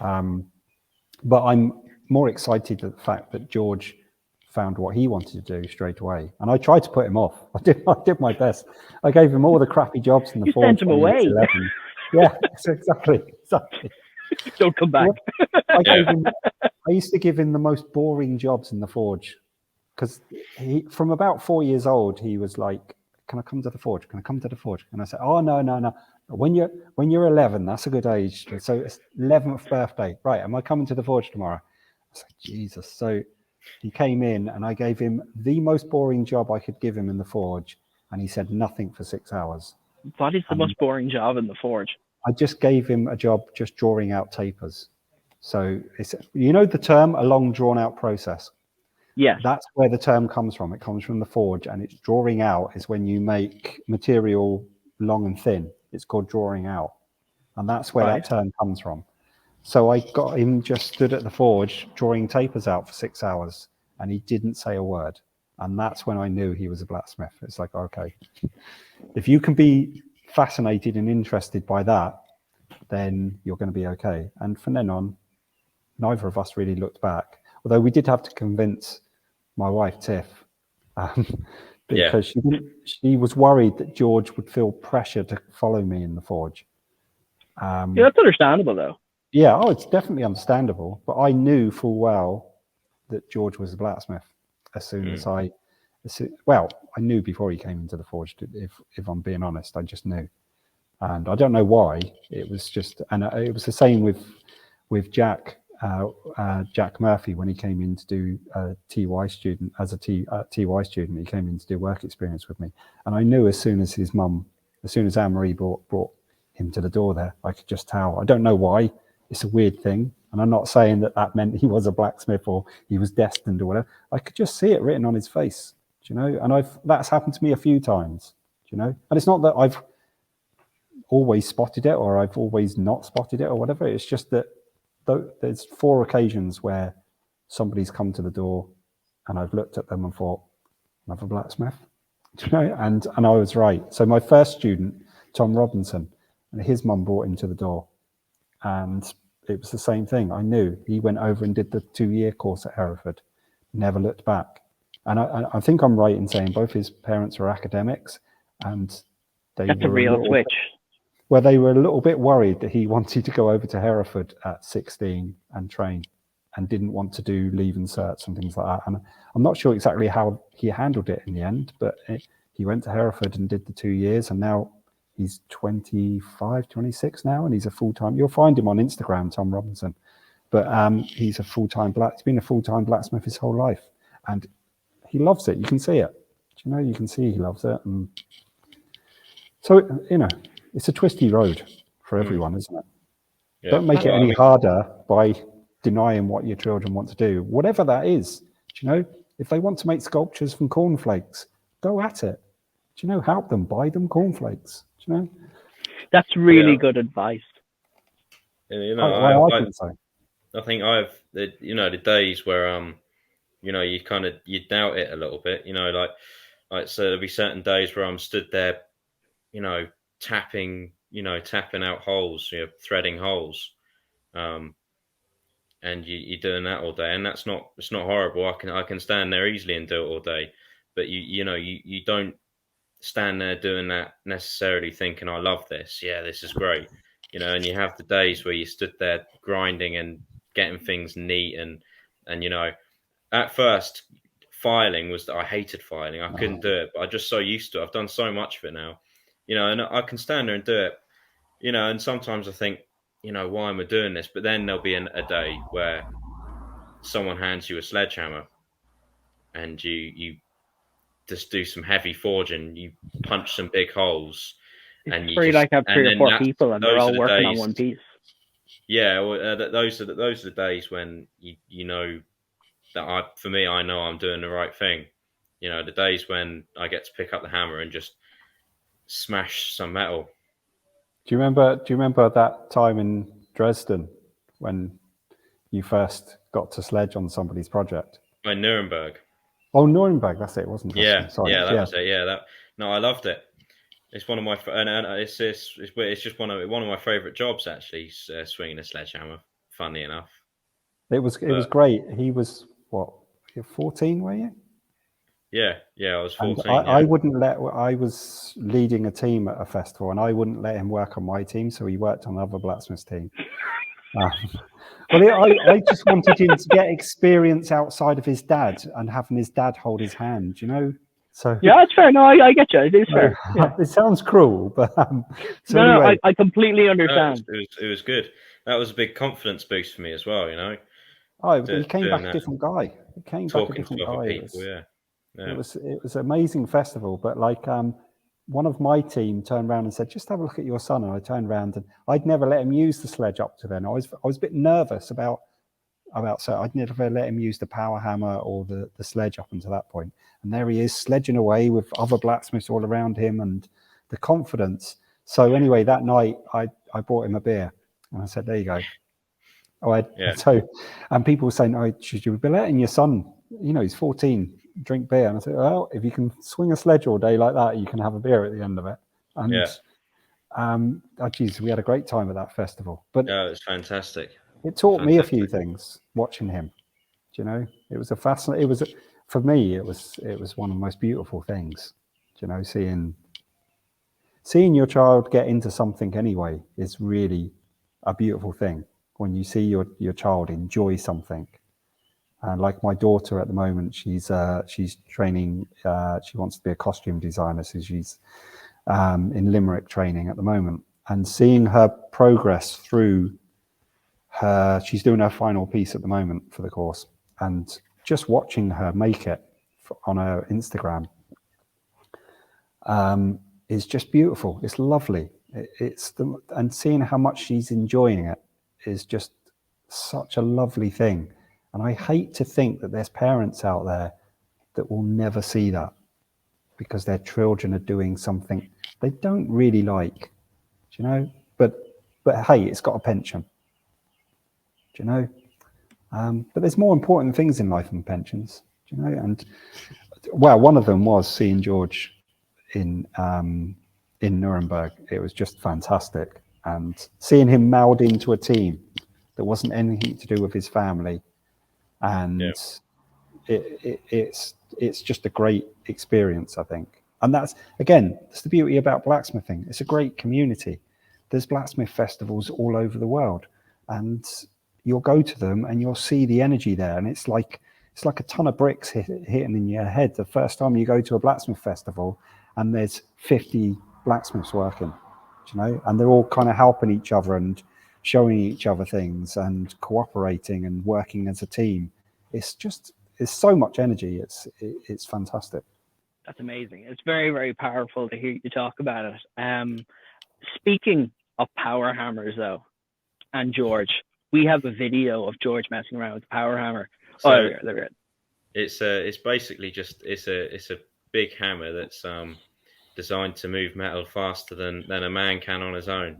But I'm more excited at the fact that George found what he wanted to do straight away. And I tried to put him off. I did my best. I gave him all the crappy jobs in the forge. You sent him away. Yeah, exactly. Don't come back. I used to give him the most boring jobs in the forge, because from about 4 years old, he was like, can I come to the forge? Can I come to the forge? And I said, oh, no. When you're 11, that's a good age. So it's 11th birthday. Right, am I coming to the forge tomorrow? I said, Jesus. So he came in and I gave him the most boring job I could give him in the forge. And he said nothing for 6 hours. What is the most boring job in the forge? I just gave him a job just drawing out tapers. So it's, you know, the term, a long drawn out process. Yes. That's where the term comes from. It comes from the forge, and it's drawing out is when you make material long and thin. It's called drawing out, and that's where that term comes from. So I got him just stood at the forge drawing tapers out for 6 hours, and he didn't say a word. And that's when I knew he was a blacksmith. It's like, okay, if you can be fascinated and interested by that, then you're going to be okay. And from then on, neither of us really looked back. Although we did have to convince my wife, Tiff, because she was worried that George would feel pressure to follow me in the forge. Yeah, that's understandable, though. Yeah, it's definitely understandable. But I knew full well that George was a blacksmith as soon as I knew before he came into the forge, if I'm being honest. I just knew. And I don't know why. It was just, and it was the same with Jack Murphy when he came in to do a TY student. As a TY student, he came in to do work experience with me. And I knew as soon as Anne-Marie brought him to the door there, I could just tell. I don't know why. It's a weird thing. And I'm not saying that meant he was a blacksmith or he was destined or whatever. I could just see it written on his face, do you know? And that's happened to me a few times, do you know? And it's not that I've always spotted it or I've always not spotted it or whatever. It's just that there's 4 occasions where somebody's come to the door and I've looked at them and thought, another blacksmith, do you know? And I was right. So my first student, Tom Robinson, and his mum brought him to the door, and it was the same thing. I knew. He went over and did the 2-year course at Hereford, never looked back. And I think I'm right in saying both his parents were academics, and that's a real switch. Where they were a little bit worried that he wanted to go over to Hereford at 16 and train, and didn't want to do leaving certs and things like that. And I'm not sure exactly how he handled it in the end, but he went to Hereford and did the 2 years, and now he's 25, 26 now, and he's a full-time. You'll find him on Instagram, Tom Robinson. But he's a full-time he's been a full-time blacksmith his whole life, and he loves it. You can see it. Do you know? You can see he loves it, and so it's a twisty road for everyone, isn't it? Yeah. Don't make it any harder by denying what your children want to do, whatever that is. Do you know? If they want to make sculptures from cornflakes, go at it. Do you know? Help them, buy them cornflakes. Do you know? That's really good advice. I think I've the days where you doubt it a little bit. So there'll be certain days where I'm stood there, tapping out holes, threading holes, and you're doing that all day, and it's not horrible. I can stand there easily and do it all day, but you don't stand there doing that necessarily thinking I love this. Yeah, this is great, and you have the days where you stood there grinding and getting things neat and at first filing was that I hated filing. I couldn't do it, but I'm just so used to it. I've done so much of it now, and I can stand there and do it, and sometimes I think, why am I doing this? But then there'll be a day where someone hands you a sledgehammer and you just do some heavy forging, you punch some big holes, and you like have 3 or 4 people and they're all working on one piece. Yeah, well, those are the days when you know that I know I'm doing the right thing. The days when I get to pick up the hammer and just smash some metal. Do you remember that time in Dresden when you first got to sledge on somebody's project? By Nuremberg. Oh, Nuremberg, that's it, wasn't it? Yeah, sorry. That was it. Yeah, I loved it. It's one of my and it's just one of my favorite jobs actually, swinging a sledgehammer. Funny enough, it was great. He was what? You're 14, were you? Yeah, I was 14. I was leading a team at a festival, and I wouldn't let him work on my team, so he worked on the other Blacksmiths team. I just wanted him to get experience outside of his dad and having his dad hold his hand, So yeah, that's fair. No, I get you. It is fair. Yeah. It sounds cruel, but so anyway. I completely understand. It was good. That was a big confidence boost for me as well. He came back a different guy. He came back a different guy. People, yeah. It was an amazing festival, but one of my team turned around and said, "Just have a look at your son." And I turned around, and I'd never let him use the sledge up to then. I was a bit nervous about so I'd never let him use the power hammer or the sledge up until that point. And there he is sledging away with other blacksmiths all around him and the confidence. So anyway, that night I bought him a beer and I said, there you go. So, and people were saying, oh, should you be letting your son, he's 14, drink beer? And I said, well, if you can swing a sledge all day like that, you can have a beer at the end of it. And geez, we had a great time at that festival. But it was fantastic. It taught me a few things watching him. It was a fascinating. For me, it was one of the most beautiful things. Seeing your child get into something anyway is really a beautiful thing. When you see your child enjoy something, and like my daughter at the moment, she's training. She wants to be a costume designer, so she's in Limerick training at the moment. And seeing her progress through she's doing her final piece at the moment for the course, and just watching her make it on her Instagram is just beautiful. It's lovely. And seeing how much she's enjoying it is just such a lovely thing. And I hate to think that there's parents out there that will never see that because their children are doing something they don't really like, but hey, it's got a pension, but there's more important things in life than pensions, and well, one of them was seeing George in Nuremberg. It was just fantastic, and seeing him meld into a team that wasn't anything to do with his family, and it's just a great experience, I think. And that's the beauty about blacksmithing. It's a great community. There's blacksmith festivals all over the world, and you'll go to them and you'll see the energy there, and it's like a ton of bricks hitting in your head the first time you go to a blacksmith festival, and there's 50 blacksmiths working, and they're all kind of helping each other and showing each other things and cooperating and working as a team. It's so much energy. It's fantastic. That's amazing. It's very, very powerful to hear you talk about it. Speaking of power hammers, though, and George, we have a video of George messing around with the power hammer. So there we go. It's basically just it's a big hammer that's designed to move metal faster than a man can on his own.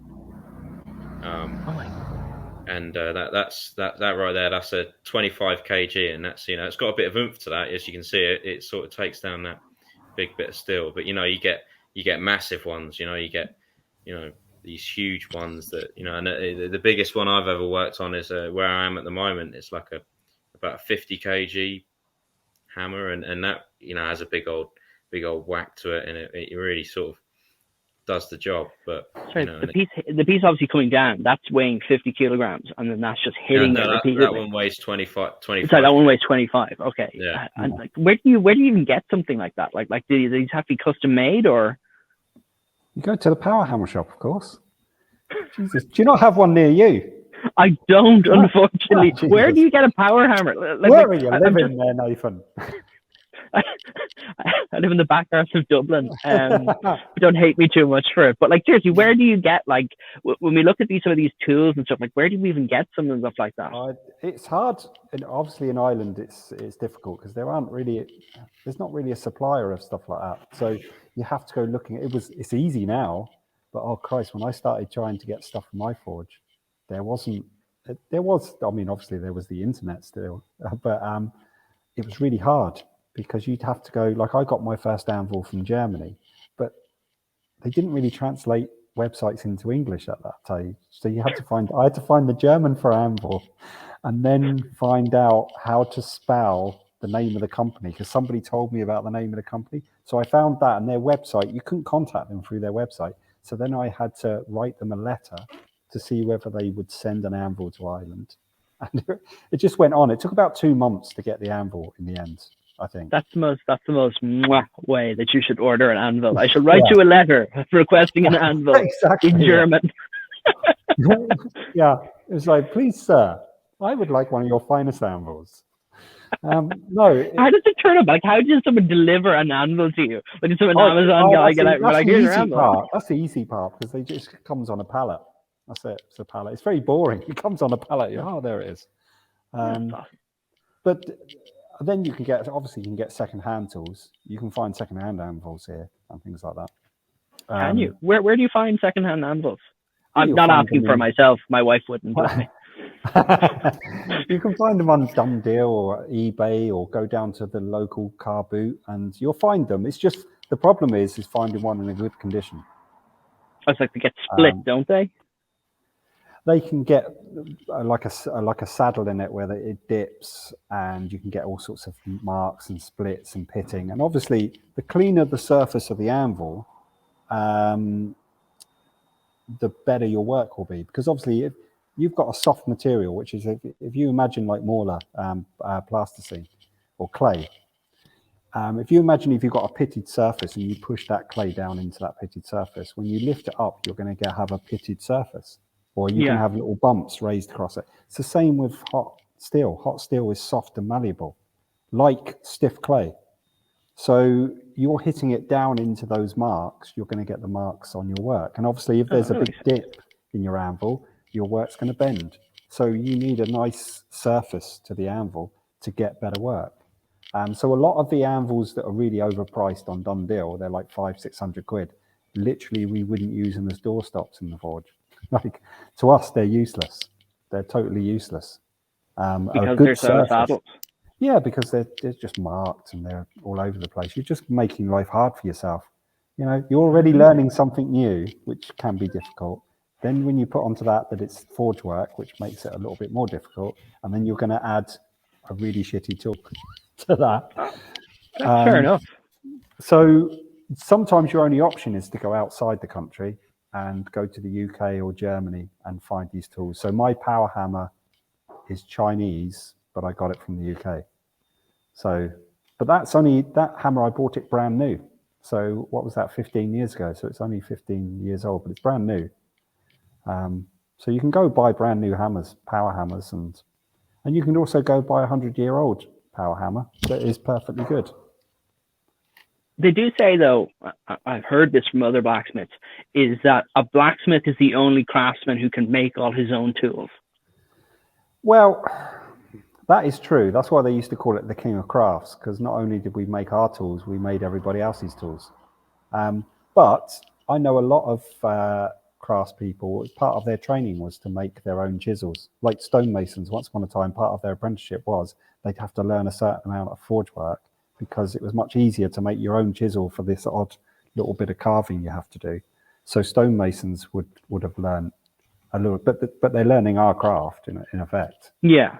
And that right there, that's a 25 kg, and that's it's got a bit of oomph to that. As you can see, it sort of takes down that big bit of steel. But you get massive ones. You get these huge ones that and the biggest one I've ever worked on is where I am at the moment. It's like about a 50 kg hammer, and that has a big old whack to it, and it really sort of does the job. But sorry, the piece obviously coming down, that's weighing 50 kilograms, and then that's just hitting it repeatedly. That one weighs 25. Sorry, that one weighs 25. Okay. Yeah. And where do you even get something like that? Like do these have to be custom made, or? You go to the power hammer shop, of course. Jesus, do you not have one near you? I don't, unfortunately. Oh, where do you get a power hammer? Where are you living there, Nathan? I live in the back arse of Dublin. Don't hate me too much for it. But seriously, where do you get when we look at some of these tools and stuff, where do we even get some and stuff like that? It's hard, and obviously in Ireland it's difficult because there's not really a supplier of stuff like that. So you have to go looking. It's easy now, but oh Christ, when I started trying to get stuff from my forge, there was. I mean, obviously there was the internet still, but it was really hard. Because you'd have to go, I got my first anvil from Germany, but they didn't really translate websites into English at that time. So I had to find the German for anvil, and then find out how to spell the name of the company, because somebody told me about the name of the company. So I found that, and their website, you couldn't contact them through their website. So then I had to write them a letter to see whether they would send an anvil to Ireland. And it just went on. It took about 2 months to get the anvil in the end, I think. That's the most way that you should order an anvil. I should write you a letter requesting an anvil in German. Yeah, it was like, please, sir, I would like one of your finest anvils. No. How does it turn up? How does someone deliver an anvil to you? Does an Amazon guy get out? Here's your anvil. That's the easy part, because it just comes on a pallet. That's it. It's a pallet. It's very boring. It comes on a pallet. Oh, there it is. But then you can get second-hand tools. You can find second-hand anvils here and things like that. Can you? Where do you find second-hand anvils? I'm you'll not find asking them for in- myself. My wife wouldn't let me. You can find them on Done Deal or eBay, or go down to the local car boot and you'll find them. It's just the problem is finding one in a good condition. It's like they get split, don't they? They can get like a saddle in it where it dips, and you can get all sorts of marks and splits and pitting. And obviously, the cleaner the surface of the anvil, the better your work will be. Because obviously, if you've got a soft material, which is if you imagine like Mauler plasticine or clay. If you imagine if you've got a pitted surface and you push that clay down into that pitted surface, when you lift it up, you're going to have a pitted surface, or you can have little bumps raised across it. It's the same with hot steel. Hot steel is soft and malleable, like stiff clay. So you're hitting it down into those marks, you're going to get the marks on your work. And obviously, if there's a big dip in your anvil, your work's going to bend. So you need a nice surface to the anvil to get better work. So a lot of the anvils that are really overpriced on Done Deal, they're like 500-600 quid. Literally, we wouldn't use them as doorstops in the forge. Like, to us, they're useless. They're totally useless. Because they're so saddled. Yeah, because they're just marked and they're all over the place. You're just making life hard for yourself. You know, you're already learning something new, which can be difficult. Then when you put onto that it's forge work, which makes it a little bit more difficult, and then you're going to add a really shitty tool to that. That's fair enough. So sometimes your only option is to go outside the country and go to the UK or Germany and find these tools. So my power hammer is Chinese, but I got it from the UK. So, but that hammer, I bought it brand new. So what was that, 15 years ago? So it's only 15 years old, but it's brand new. So you can go buy brand new hammers, power hammers, and you can also go buy a 100-year-old power hammer that is perfectly good. They do say, though, I've heard this from other blacksmiths, is that a blacksmith is the only craftsman who can make all his own tools. Well, that is true. That's why they used to call it the King of Crafts, because not only did we make our tools, we made everybody else's tools. But I know a lot of craftspeople, part of their training was to make their own chisels. Like stonemasons, once upon a time, part of their apprenticeship was they'd have to learn a certain amount of forge work, because it was much easier to make your own chisel for this odd little bit of carving you have to do. So stonemasons would have learned a little, but they're learning our craft in effect. Yeah.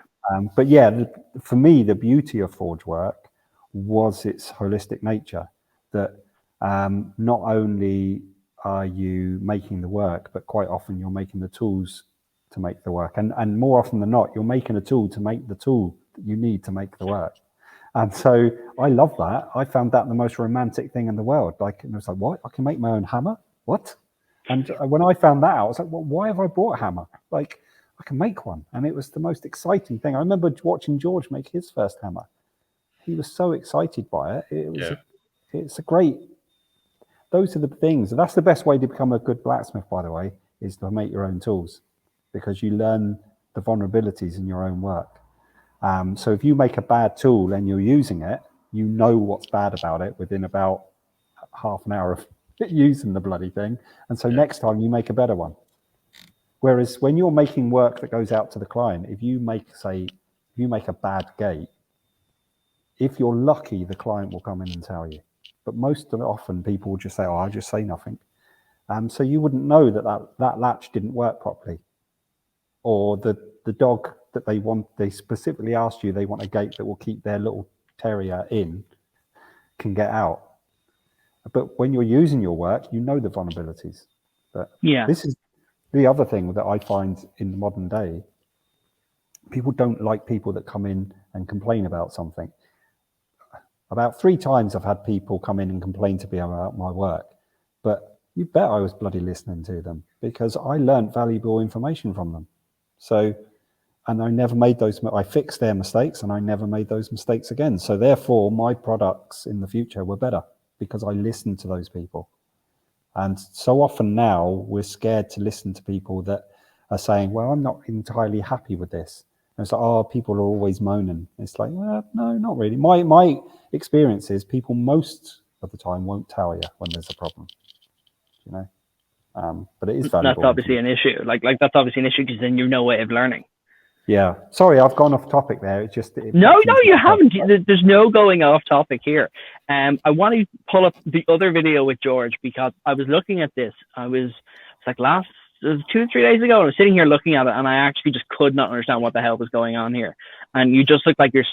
But yeah, for me, the beauty of forge work was its holistic nature. That not only are you making the work, but quite often you're making the tools to make the work, and more often than not, you're making a tool to make the tool that you need to make the work. And so I love that. I found that the most romantic thing in the world. Like, and I was like, what? I can make my own hammer? What? And when I found that out, I was like, well, why have I bought a hammer? Like, I can make one. And it was the most exciting thing. I remember watching George make his first hammer. He was so excited by it. It's a great, those are the things. And that's the best way to become a good blacksmith, by the way, is to make your own tools, because you learn the vulnerabilities in your own work. So if you make a bad tool and you're using it, you know what's bad about it within about half an hour of using the bloody thing. And so next time you make a better one. Whereas when you're making work that goes out to the client, if you make a bad gate, if you're lucky, the client will come in and tell you. But most often people will just say, oh, I'll just say nothing. So you wouldn't know that latch didn't work properly. Or the dog that they specifically asked you, they want a gate that will keep their little terrier in, can get out. But when you're using your work, you know the vulnerabilities. But this is the other thing that I find in the modern day. People don't like people that come in and complain about something. About 3 times I've had people come in and complain to me about my work, but you bet I was bloody listening to them, because I learned valuable information from them. So, and I never made I fixed their mistakes and I never made those mistakes again. So therefore my products in the future were better because I listened to those people. And so often now we're scared to listen to people that are saying, well, I'm not entirely happy with this. And it's like, oh, people are always moaning. It's like, well, no, not really. My experience is people most of the time won't tell you when there's a problem, you know. But it is valuable. That's obviously an issue. Like that's obviously an issue because then you have no way of learning. Yeah. Sorry, I've gone off topic there. It's just no, you haven't. There's no going off topic here. I want to pull up the other video with George because I was looking at this. It was like 2 or 3 days ago. I was sitting here looking at it, and I actually just could not understand what the hell was going on here. And you just look like you're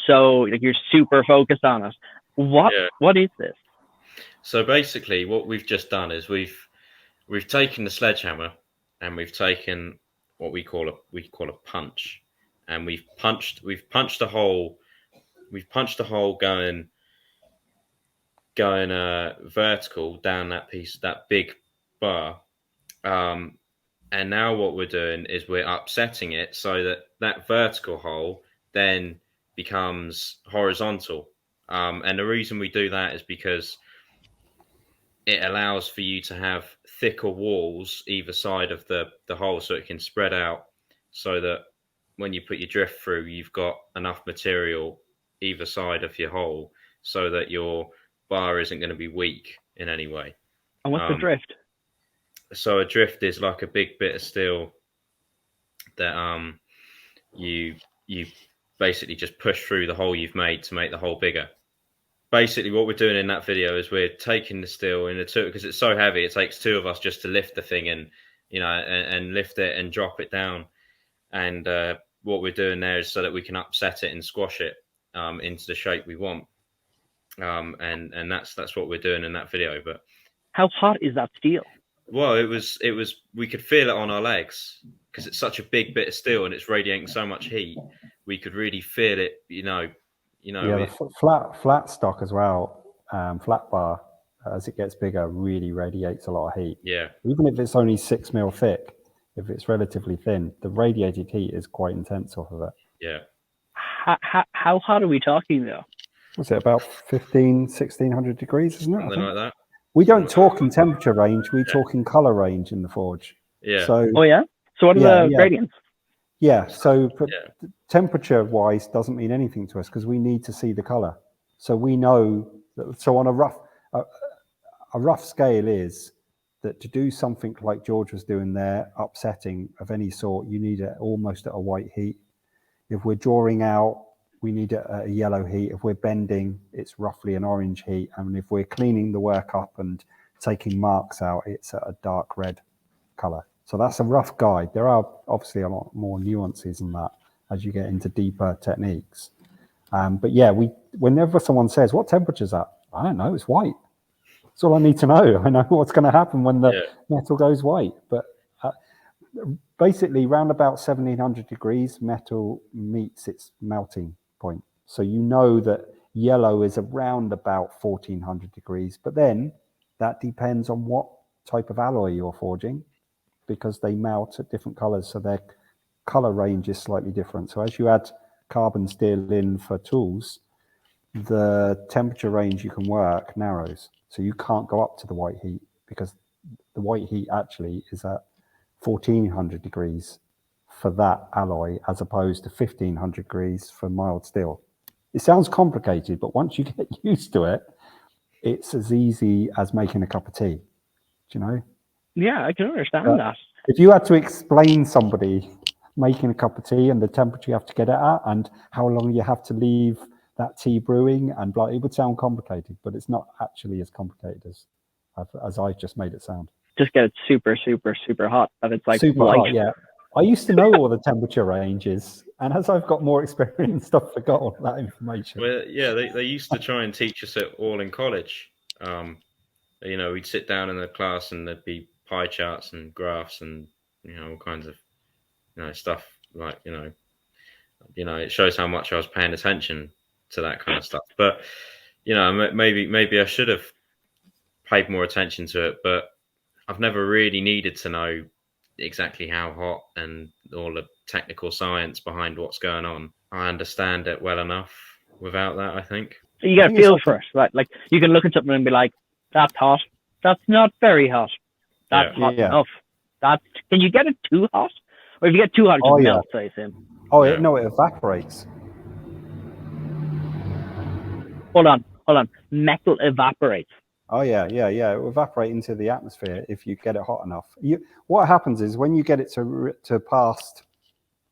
super focused on it. What is this? So basically, what we've just done is we've taken the sledgehammer and we've taken what we call a punch, and we've punched a hole going vertical down that big bar. And now what we're doing is we're upsetting it so that vertical hole then becomes horizontal. And the reason we do that is because it allows for you to have thicker walls either side of the hole so it can spread out, so that when you put your drift through, you've got enough material either side of your hole so that your bar isn't going to be weak in any way. And what's the drift? So a drift is like a big bit of steel that you basically just push through the hole you've made to make the hole bigger. Basically, what we're doing in that video is we're taking the steel in the two, because it's so heavy. It takes two of us just to lift the thing and lift it and drop it down. And what we're doing there is so that we can upset it and squash it into the shape we want. And that's what we're doing in that video. But how hot is that steel? Well, it was. We could feel it on our legs because it's such a big bit of steel and it's radiating so much heat. We could really feel it. Yeah, the flat stock as well. Flat bar, as it gets bigger, really radiates a lot of heat. Yeah. Even if it's only 6 mil thick, if it's relatively thin, the radiated heat is quite intense off of it. Yeah. How hot are we talking though? What's it, about 1600 degrees, isn't it? Something like that. We don't talk in temperature range, we talk in color range in the forge. Yeah. So, So what are the gradients? Yeah, so temperature wise doesn't mean anything to us because we need to see the color. So we know that, so on a rough scale is that to do something like George was doing there, upsetting of any sort, you need it almost at a white heat. If we're drawing out, we need it at a yellow heat. If we're bending, it's roughly an orange heat. And if we're cleaning the work up and taking marks out, it's at a dark red color. So that's a rough guide. There are obviously a lot more nuances in that as you get into deeper techniques. But yeah, whenever someone says, what temperature's that? I don't know, it's white. That's all I need to know. I know what's going to happen when the metal goes white. But basically, round about 1700 degrees, metal meets its melting point. So you know that yellow is around about 1400 degrees. But then that depends on what type of alloy you're forging, because they melt at different colors. So their color range is slightly different. So as you add carbon steel in for tools, the temperature range you can work narrows. So you can't go up to the white heat because the white heat actually is at 1400 degrees for that alloy as opposed to 1500 degrees for mild steel. It sounds complicated, but once you get used to it, it's as easy as making a cup of tea. Do you know? Yeah, I can understand that. If you had to explain somebody making a cup of tea and the temperature you have to get it at and how long you have to leave that tea brewing, and it would sound complicated, but it's not actually as complicated as I just made it sound. Just get it super, super, super hot. That it's like super hot, yeah. I used to know all the temperature ranges, and as I've got more experience, I've forgotten all that information. Well, yeah, they used to try and teach us it all in college. We'd sit down in the class and there'd be pie charts and graphs and all kinds of stuff like it shows how much I was paying attention to that kind of stuff. But maybe I should have paid more attention to it, but I've never really needed to know exactly how hot and all the technical science behind what's going on. I understand it well enough without that, I think. You get a feel for it, right? Like you can look at something and be like, that's hot. That's not very hot. That's hot enough. Can you get it too hot? Or if you get too hot, it just melts, I assume. Oh, Yeah. no, it evaporates. Hold on. Metal evaporates. Oh, yeah. It will evaporate into the atmosphere if you get it hot enough. What happens is when you get it to past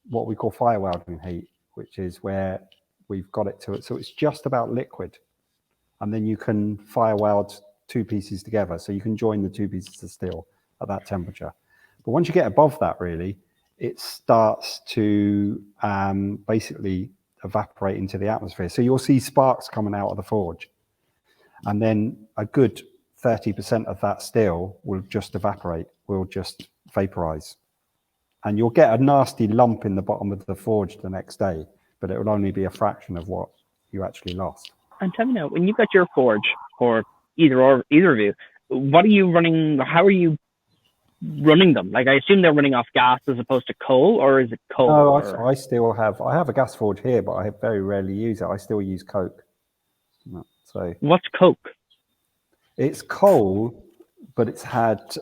what we call fire welding heat, which is where we've got it to it. So it's just about liquid. And then you can fire weld two pieces together. So you can join the two pieces of steel at that temperature. But once you get above that, really, it starts to basically evaporate into the atmosphere. So you'll see sparks coming out of the forge. And then a good 30% of that steel will just evaporate, will just vaporize. And you'll get a nasty lump in the bottom of the forge the next day, but it will only be a fraction of what you actually lost. And tell me now, when you've got your forge, or either of you, what are you running? How are you running them? Like, I assume they're running off gas as opposed to coal, or is it coal? No, I still have. I have a gas forge here, but I very rarely use it. I still use coke. So what's coke? It's coal, but it's had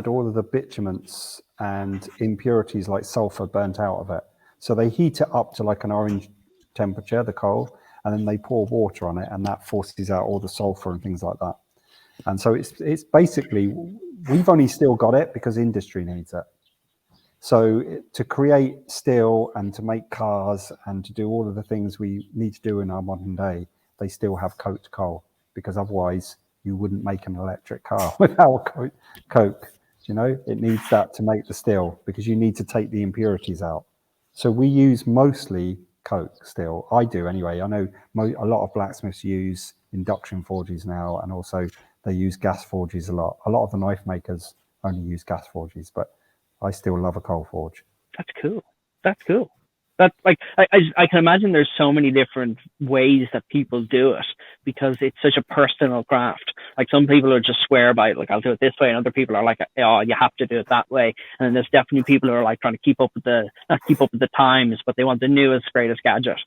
all of the bituments and impurities like sulfur burnt out of it. So they heat it up to like an orange temperature, the coal, and then they pour water on it, and that forces out all the sulfur and things like that. And so it's basically, we've only still got it because industry needs it. So to create steel and to make cars and to do all of the things we need to do in our modern day, they still have coked coal, because otherwise you wouldn't make an electric car without coke. You know, it needs that to make the steel, because you need to take the impurities out. So we use mostly coke still. I do anyway. I know a lot of blacksmiths use induction forges now, and also they use gas forges a lot. A lot of the knife makers only use gas forges, but I still love a coal forge. That's cool. That's like, I can imagine there's so many different ways that people do it, because it's such a personal craft. Like, some people are just swear by it, like, I'll do it this way, and other people are like, oh, you have to do it that way. And then there's definitely people who are like trying to keep up with the times, but they want the newest, greatest gadget.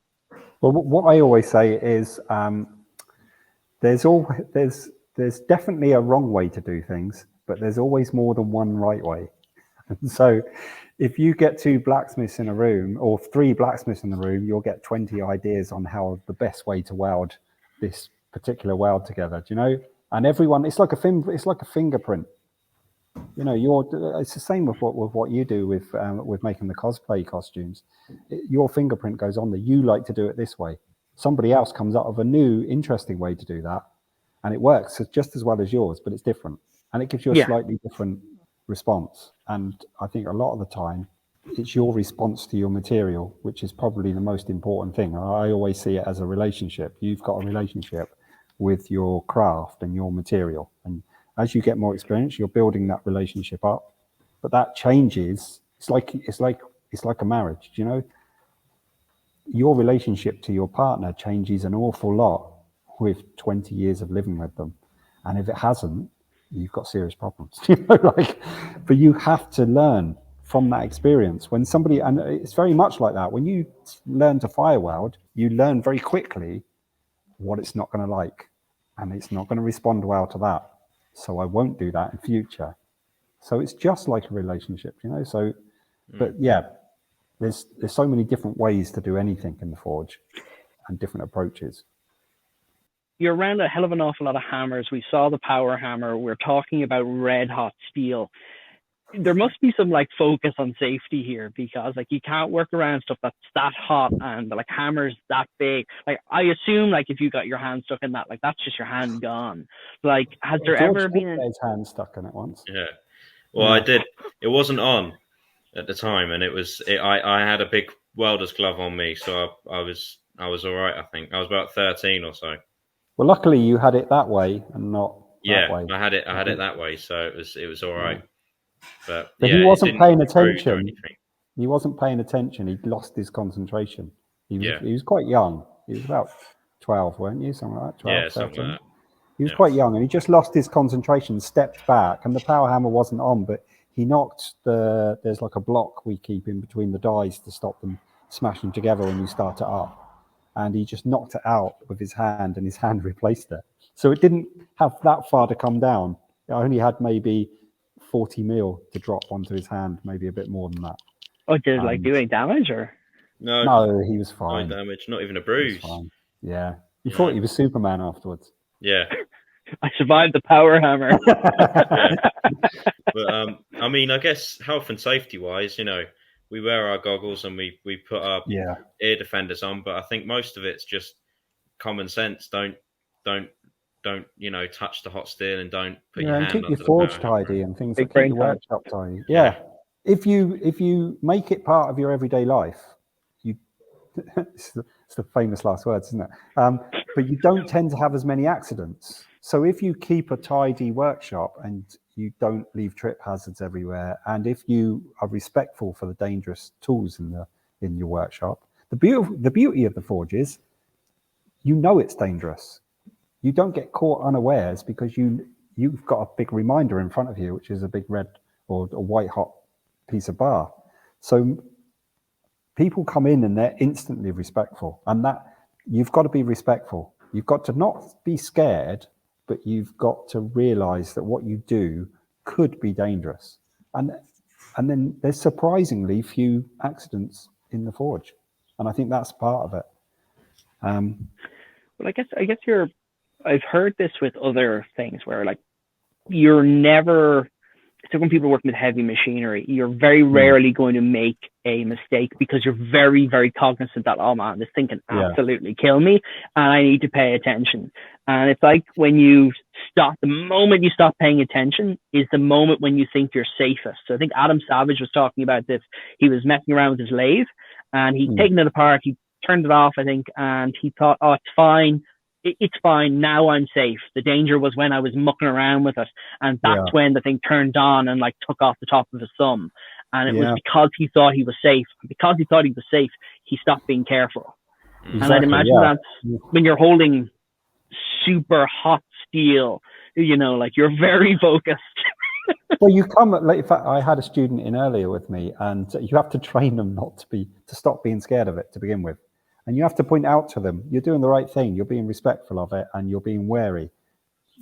Well, what I always say is there's definitely a wrong way to do things, but there's always more than one right way. And so if you get two blacksmiths in a room, or three blacksmiths in the room, you'll get 20 ideas on how the best way to weld this particular weld together. Do you know? And everyone, it's like a fingerprint. You know, it's the same with what you do with making the cosplay costumes. Your fingerprint goes on there. You like to do it this way. Somebody else comes up with a new, interesting way to do that, and it works just as well as yours, but it's different, and it gives you a slightly different response. And I think a lot of the time it's your response to your material, which is probably the most important thing. I always see it as a relationship. You've got a relationship with your craft and your material, and as you get more experience, you're building that relationship up. But that changes. It's like a marriage. You know, your relationship to your partner changes an awful lot with 20 years of living with them, and if it hasn't, you've got serious problems. You know, but you have to learn from that experience. When somebody, and it's very much like that, when you learn to fire weld, you learn very quickly what it's not going to like, and it's not going to respond well to that. So I won't do that in future. So it's just like a relationship, you know. So, but yeah, there's so many different ways to do anything in the forge, and different approaches. You're around a hell of an awful lot of hammers. We saw the power hammer. We're talking about red hot steel. There must be some like focus on safety here, because like you can't work around stuff that's that hot and like hammers that big. Like, I assume like if you got your hand stuck in that, like that's just your hand gone. Like, has there ever been his hand stuck in it once? Yeah. Well, I did. It wasn't on at the time, and I had a big welder's glove on me, so I was all right. I think I was about 13 or so. Well, luckily you had it that way and not that way. I had it that way, so it was all right. But he wasn't paying attention. He wasn't paying attention. He'd lost his concentration. He was quite young. He was about 12, weren't you? Something like that. 12, yeah, 13. something like that. He was quite young, and he just lost his concentration, stepped back, and the power hammer wasn't on, but he knocked there's like a block we keep in between the dies to stop them smashing together when you start it up. And he just knocked it out with his hand, and his hand replaced it. So it didn't have that far to come down. It only had maybe 40 mil to drop onto his hand, maybe a bit more than that. Oh, did it like And do any damage or? No, no, he was no fine. damage, not even a He was bruise. fine. Yeah, he You thought know? he was Superman afterwards. Yeah, I survived the power hammer. yeah. But I mean, I guess health and safety wise, we wear our goggles and we put our Yeah, ear defenders on, but I think most of it's just common sense. Don't touch the hot steel, and don't put your yeah, and hand keep your onto the forge power hammer. tidy and things Big like keep brain your time. workshop tidy. Yeah. Yeah, if you make it part of your everyday life, you it's the famous last words, isn't it? But you don't tend to have as many accidents. So if you keep a tidy workshop and you don't leave trip hazards everywhere, and if you are respectful for the dangerous tools in your workshop, the beauty of the forge is, it's dangerous. You don't get caught unawares because you've got a big reminder in front of you, which is a big red or a white hot piece of bar. So people come in and they're instantly respectful, and that you've got to be respectful. You've got to not be scared, but you've got to realize that what you do could be dangerous. And then there's surprisingly few accidents in the forge, and I think that's part of it. Well, I guess I've heard this with other things where like you're never. So when people are working with heavy machinery, you're very rarely going to make a mistake because you're very, very cognizant that, oh man, this thing can absolutely kill me and I need to pay attention. And it's like when the moment you stop paying attention is the moment when you think you're safest. So I think Adam Savage was talking about this. He was messing around with his lathe and he'd taken it apart. He turned it off, I think, and he thought, oh, it's fine. It's fine. Now I'm safe. The danger was when I was mucking around with it. And that's when the thing turned on and like took off the top of his thumb. And it was because he thought he was safe. And because he thought he was safe, he stopped being careful. Exactly, and I'd imagine that's when you're holding super hot steel, like you're very focused. Well, you come like, in fact, I had a student in earlier with me, and you have to train them to stop being scared of it to begin with. And you have to point out to them, you're doing the right thing, you're being respectful of it, and you're being wary.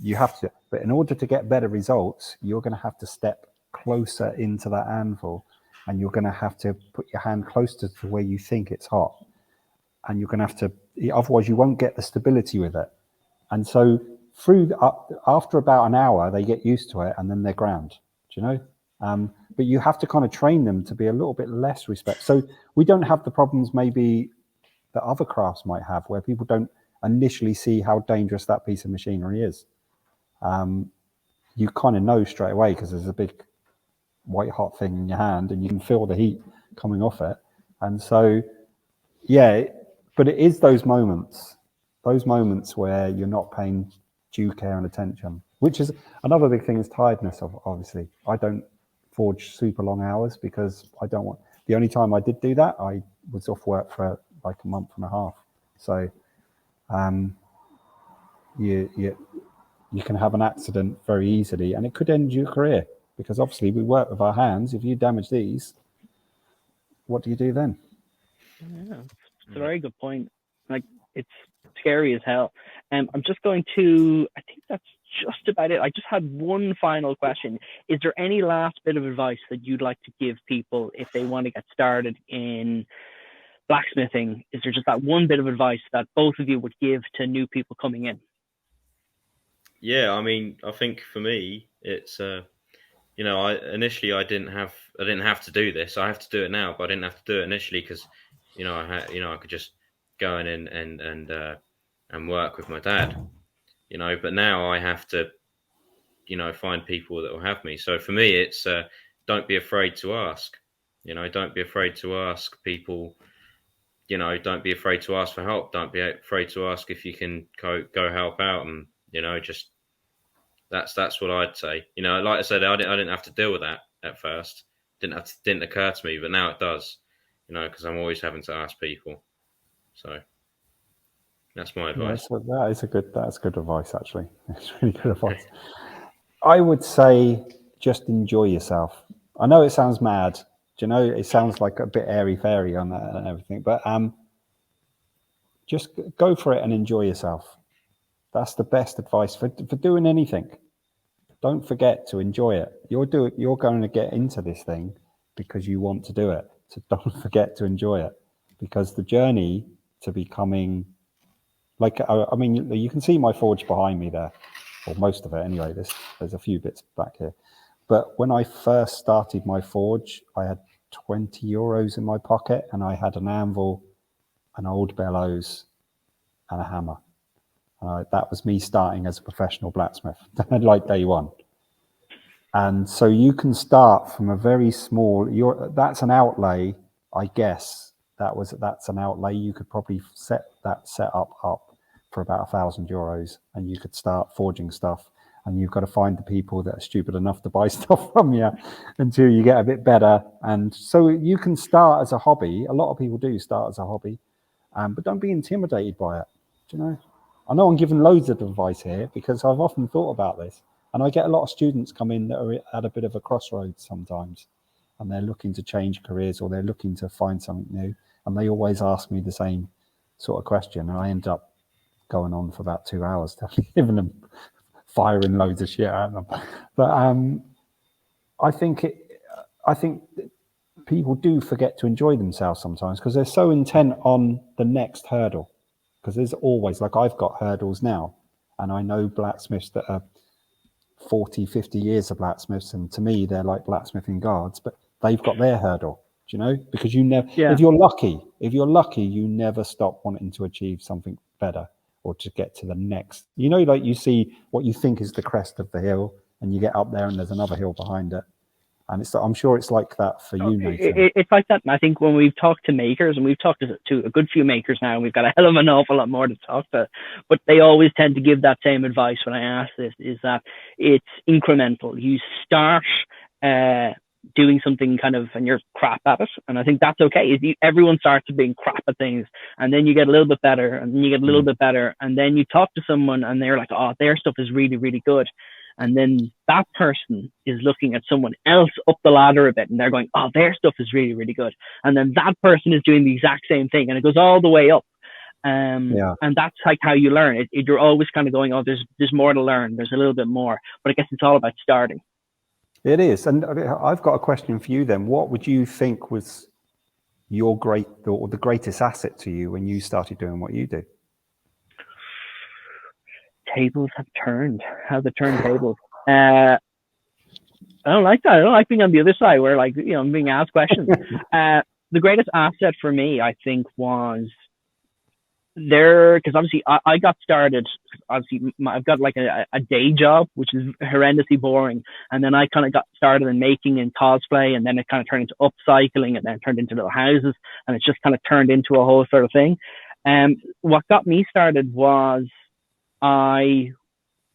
You have to, but in order to get better results, you're going to have to step closer into that anvil, and you're going to have to put your hand closer to where you think it's hot. And you're going to have to, otherwise you won't get the stability with it. And so after about an hour, they get used to it, and then they're grand, do you know? But you have to kind of train them to be a little bit less respectful. So we don't have the problems maybe that other crafts might have, where people don't initially see how dangerous that piece of machinery is. You kind of know straight away because there's a big white hot thing in your hand and you can feel the heat coming off it. And so, but it is those moments where you're not paying due care and attention, which is another big thing is tiredness, obviously. I don't forge super long hours because I don't want, the only time I did do that, I was off work for like a month and a half. So you can have an accident very easily and it could end your career because obviously we work with our hands. If you damage these, what do you do then? Yeah, it's a very good point. Like it's scary as hell. I'm just going to, I think that's just about it. I just had one final question. Is there any last bit of advice that you'd like to give people if they want to get started in blacksmithing? Is there just that one bit of advice that both of you would give to new people coming in? Yeah, I mean, I think for me, it's I didn't have to do this. I have to do it now, but I didn't have to do it initially because, I could just go in and work with my dad, But now I have to, find people that will have me. So for me, it's don't be afraid to ask. Don't be afraid to ask people. Don't be afraid to ask for help. Don't be afraid to ask if you can go help out, and just. That's what I'd say. Like I said, I didn't have to deal with that at first. Didn't occur to me, but now it does. Because I'm always having to ask people. So that's my advice. Yeah, that's good advice. Actually, it's really good advice. I would say just enjoy yourself. I know it sounds mad. Do you know? It sounds like a bit airy fairy on that and everything, but just go for it and enjoy yourself. That's the best advice for doing anything. Don't forget to enjoy it. You're going to get into this thing because you want to do it. to don't forget to enjoy it, because the journey to becoming, like, I mean, you can see my forge behind me there, or most of it anyway. There's a few bits back here. But when I first started my forge, I had 20 euros in my pocket, and I had an anvil, an old bellows, and a hammer. That was me starting as a professional blacksmith, like day one. And so you can start from a very small, that's an outlay, I guess. That's an outlay. You could probably set that setup up for about €1,000, and you could start forging stuff. And you've got to find the people that are stupid enough to buy stuff from you until you get a bit better. And so you can start as a hobby. A lot of people do start as a hobby, but don't be intimidated by it. Do you know? I know I'm giving loads of advice here because I've often thought about this. And I get a lot of students come in that are at a bit of a crossroads sometimes, and they're looking to change careers, or they're looking to find something new. And they always ask me the same sort of question. And I end up going on for about 2 hours, giving them, firing loads of shit at them. But I think people do forget to enjoy themselves sometimes because they're so intent on the next hurdle. Because there's always, like, I've got hurdles now, and I know blacksmiths that are 40, 50 years of blacksmiths, and to me they're like blacksmithing gods, but they've got their hurdle, do you know? Because you never, if you're lucky, you never stop wanting to achieve something better or to get to the next. You know, like, you see what you think is the crest of the hill, and you get up there and there's another hill behind it. And I'm sure it's like that for you, Nathan. It's like that. And I think when we've talked to makers, and we've talked to a good few makers now, and we've got a hell of an awful lot more to talk to, but they always tend to give that same advice when I ask this, is that it's incremental. You start doing something kind of, and you're crap at it. And I think that's okay. Everyone starts being crap at things, and then you get a little bit better, and then you get a little bit better. And then you talk to someone and they're like, oh, their stuff is really, really good. And then that person is looking at someone else up the ladder a bit, and they're going, oh, their stuff is really, really good. And then that person is doing the exact same thing, and it goes all the way up. And that's like how you learn. You're always kind of going, oh, there's more to learn. There's a little bit more. But I guess it's all about starting. It is. And I've got a question for you then. What would you think was the greatest asset to you when you started doing what you do? Tables have turned. How the turntables. I don't like that. I don't like being on the other side where, like, you know, I'm being asked questions. The greatest asset for me, I think, was there, because obviously I got started. Obviously, I've got like a day job, which is horrendously boring, and then I kind of got started in making and cosplay, and then it kind of turned into upcycling, and then turned into little houses, and it's just kind of turned into a whole sort of thing. What got me started was my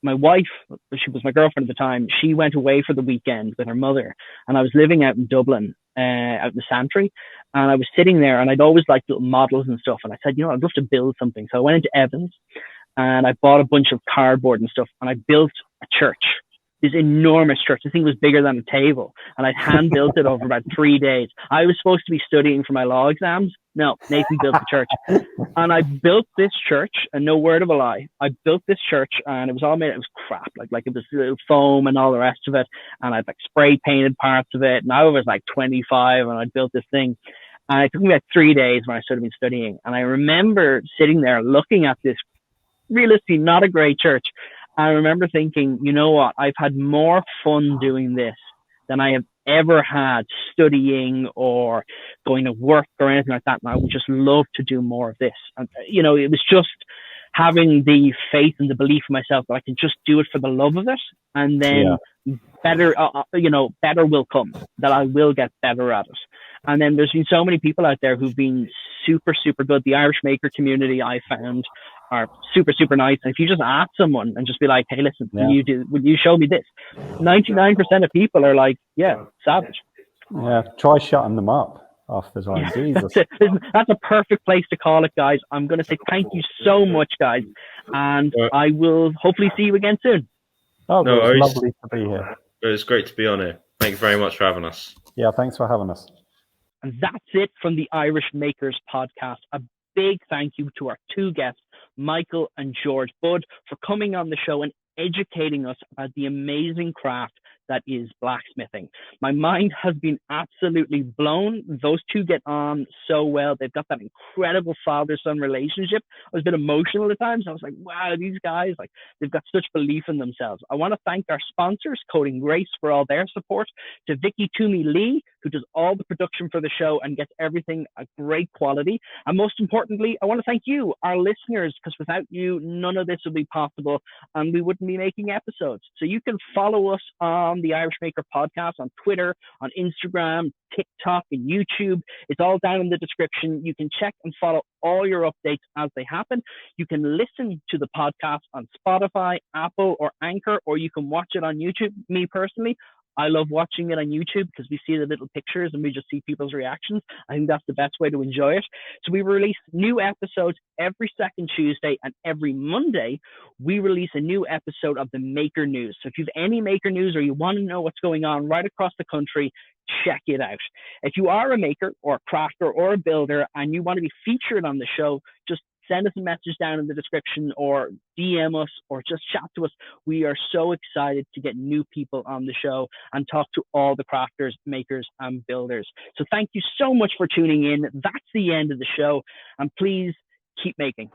wife, she was my girlfriend at the time, she went away for the weekend with her mother, and I was living out in Dublin, out in the Santry, and I was sitting there, and I'd always liked little models and stuff, and I said, you know, I'd love to build something. So I went into Evans, and I bought a bunch of cardboard and stuff, and I built a church, this enormous church. The thing was bigger than a table, and I'd hand built it over about 3 days. I was supposed to be studying for my law exams. No, Nathan built the church. And I built this church, and no word of a lie, I built this church, and it was all made, it was crap. Like it was foam and all the rest of it. And I'd like spray painted parts of it. And I was like 25, and I built this thing. And it took me about 3 days when I started been studying. And I remember sitting there looking at this, realistically not a great church. I remember thinking, you know what, I've had more fun doing this than I have ever had studying or going to work or anything like that. And I would just love to do more of this. And, you know, it was just having the faith and the belief in myself that I can just do it for the love of it. And then better will come, that I will get better at it. And then there's been so many people out there who've been super, super good. The Irish maker community, I found, are super, super nice. And if you just ask someone and just be like, hey, listen, will you show me this? 99% of people are like, yeah, savage. Yeah, try shutting them up after time. Yeah. Jesus. That's a perfect place to call it, guys. I'm going to say thank you so much, guys. And I will hopefully see you again soon. Oh, no, it's lovely to be here. It was great to be on here. Thank you very much for having us. Yeah, thanks for having us. And that's it from the Irish Makers podcast. A big thank you to our two guests, Michael and George Budd, for coming on the show and educating us about the amazing craft that is blacksmithing. My mind has been absolutely blown. Those two get on so well. They've got that incredible father-son relationship. I was a bit emotional at times. I was like, wow, these guys, like, they've got such belief in themselves. I want to thank our sponsors, Coding Grace, for all their support, to Vicky Toomey Lee, who does all the production for the show and gets everything at great quality. And most importantly, I want to thank you, our listeners, because without you, none of this would be possible and we wouldn't be making episodes. So you can follow us on the Irish Maker podcast on Twitter, on Instagram, TikTok, and YouTube. It's all down in the description. You can check and follow all your updates as they happen. You can listen to the podcast on Spotify, Apple, or Anchor, or you can watch it on YouTube. Me personally, I love watching it on YouTube because we see the little pictures and we just see people's reactions. I think that's the best way to enjoy it. So we release new episodes every second Tuesday, and every Monday we release a new episode of the Maker News. So if you have any Maker News or you want to know what's going on right across the country, check it out. If you are a maker or a crafter or a builder and you want to be featured on the show, just send us a message down in the description or DM us or just chat to us. We are so excited to get new people on the show and talk to all the crafters, makers, and builders. So thank you so much for tuning in. That's the end of the show. And please keep making.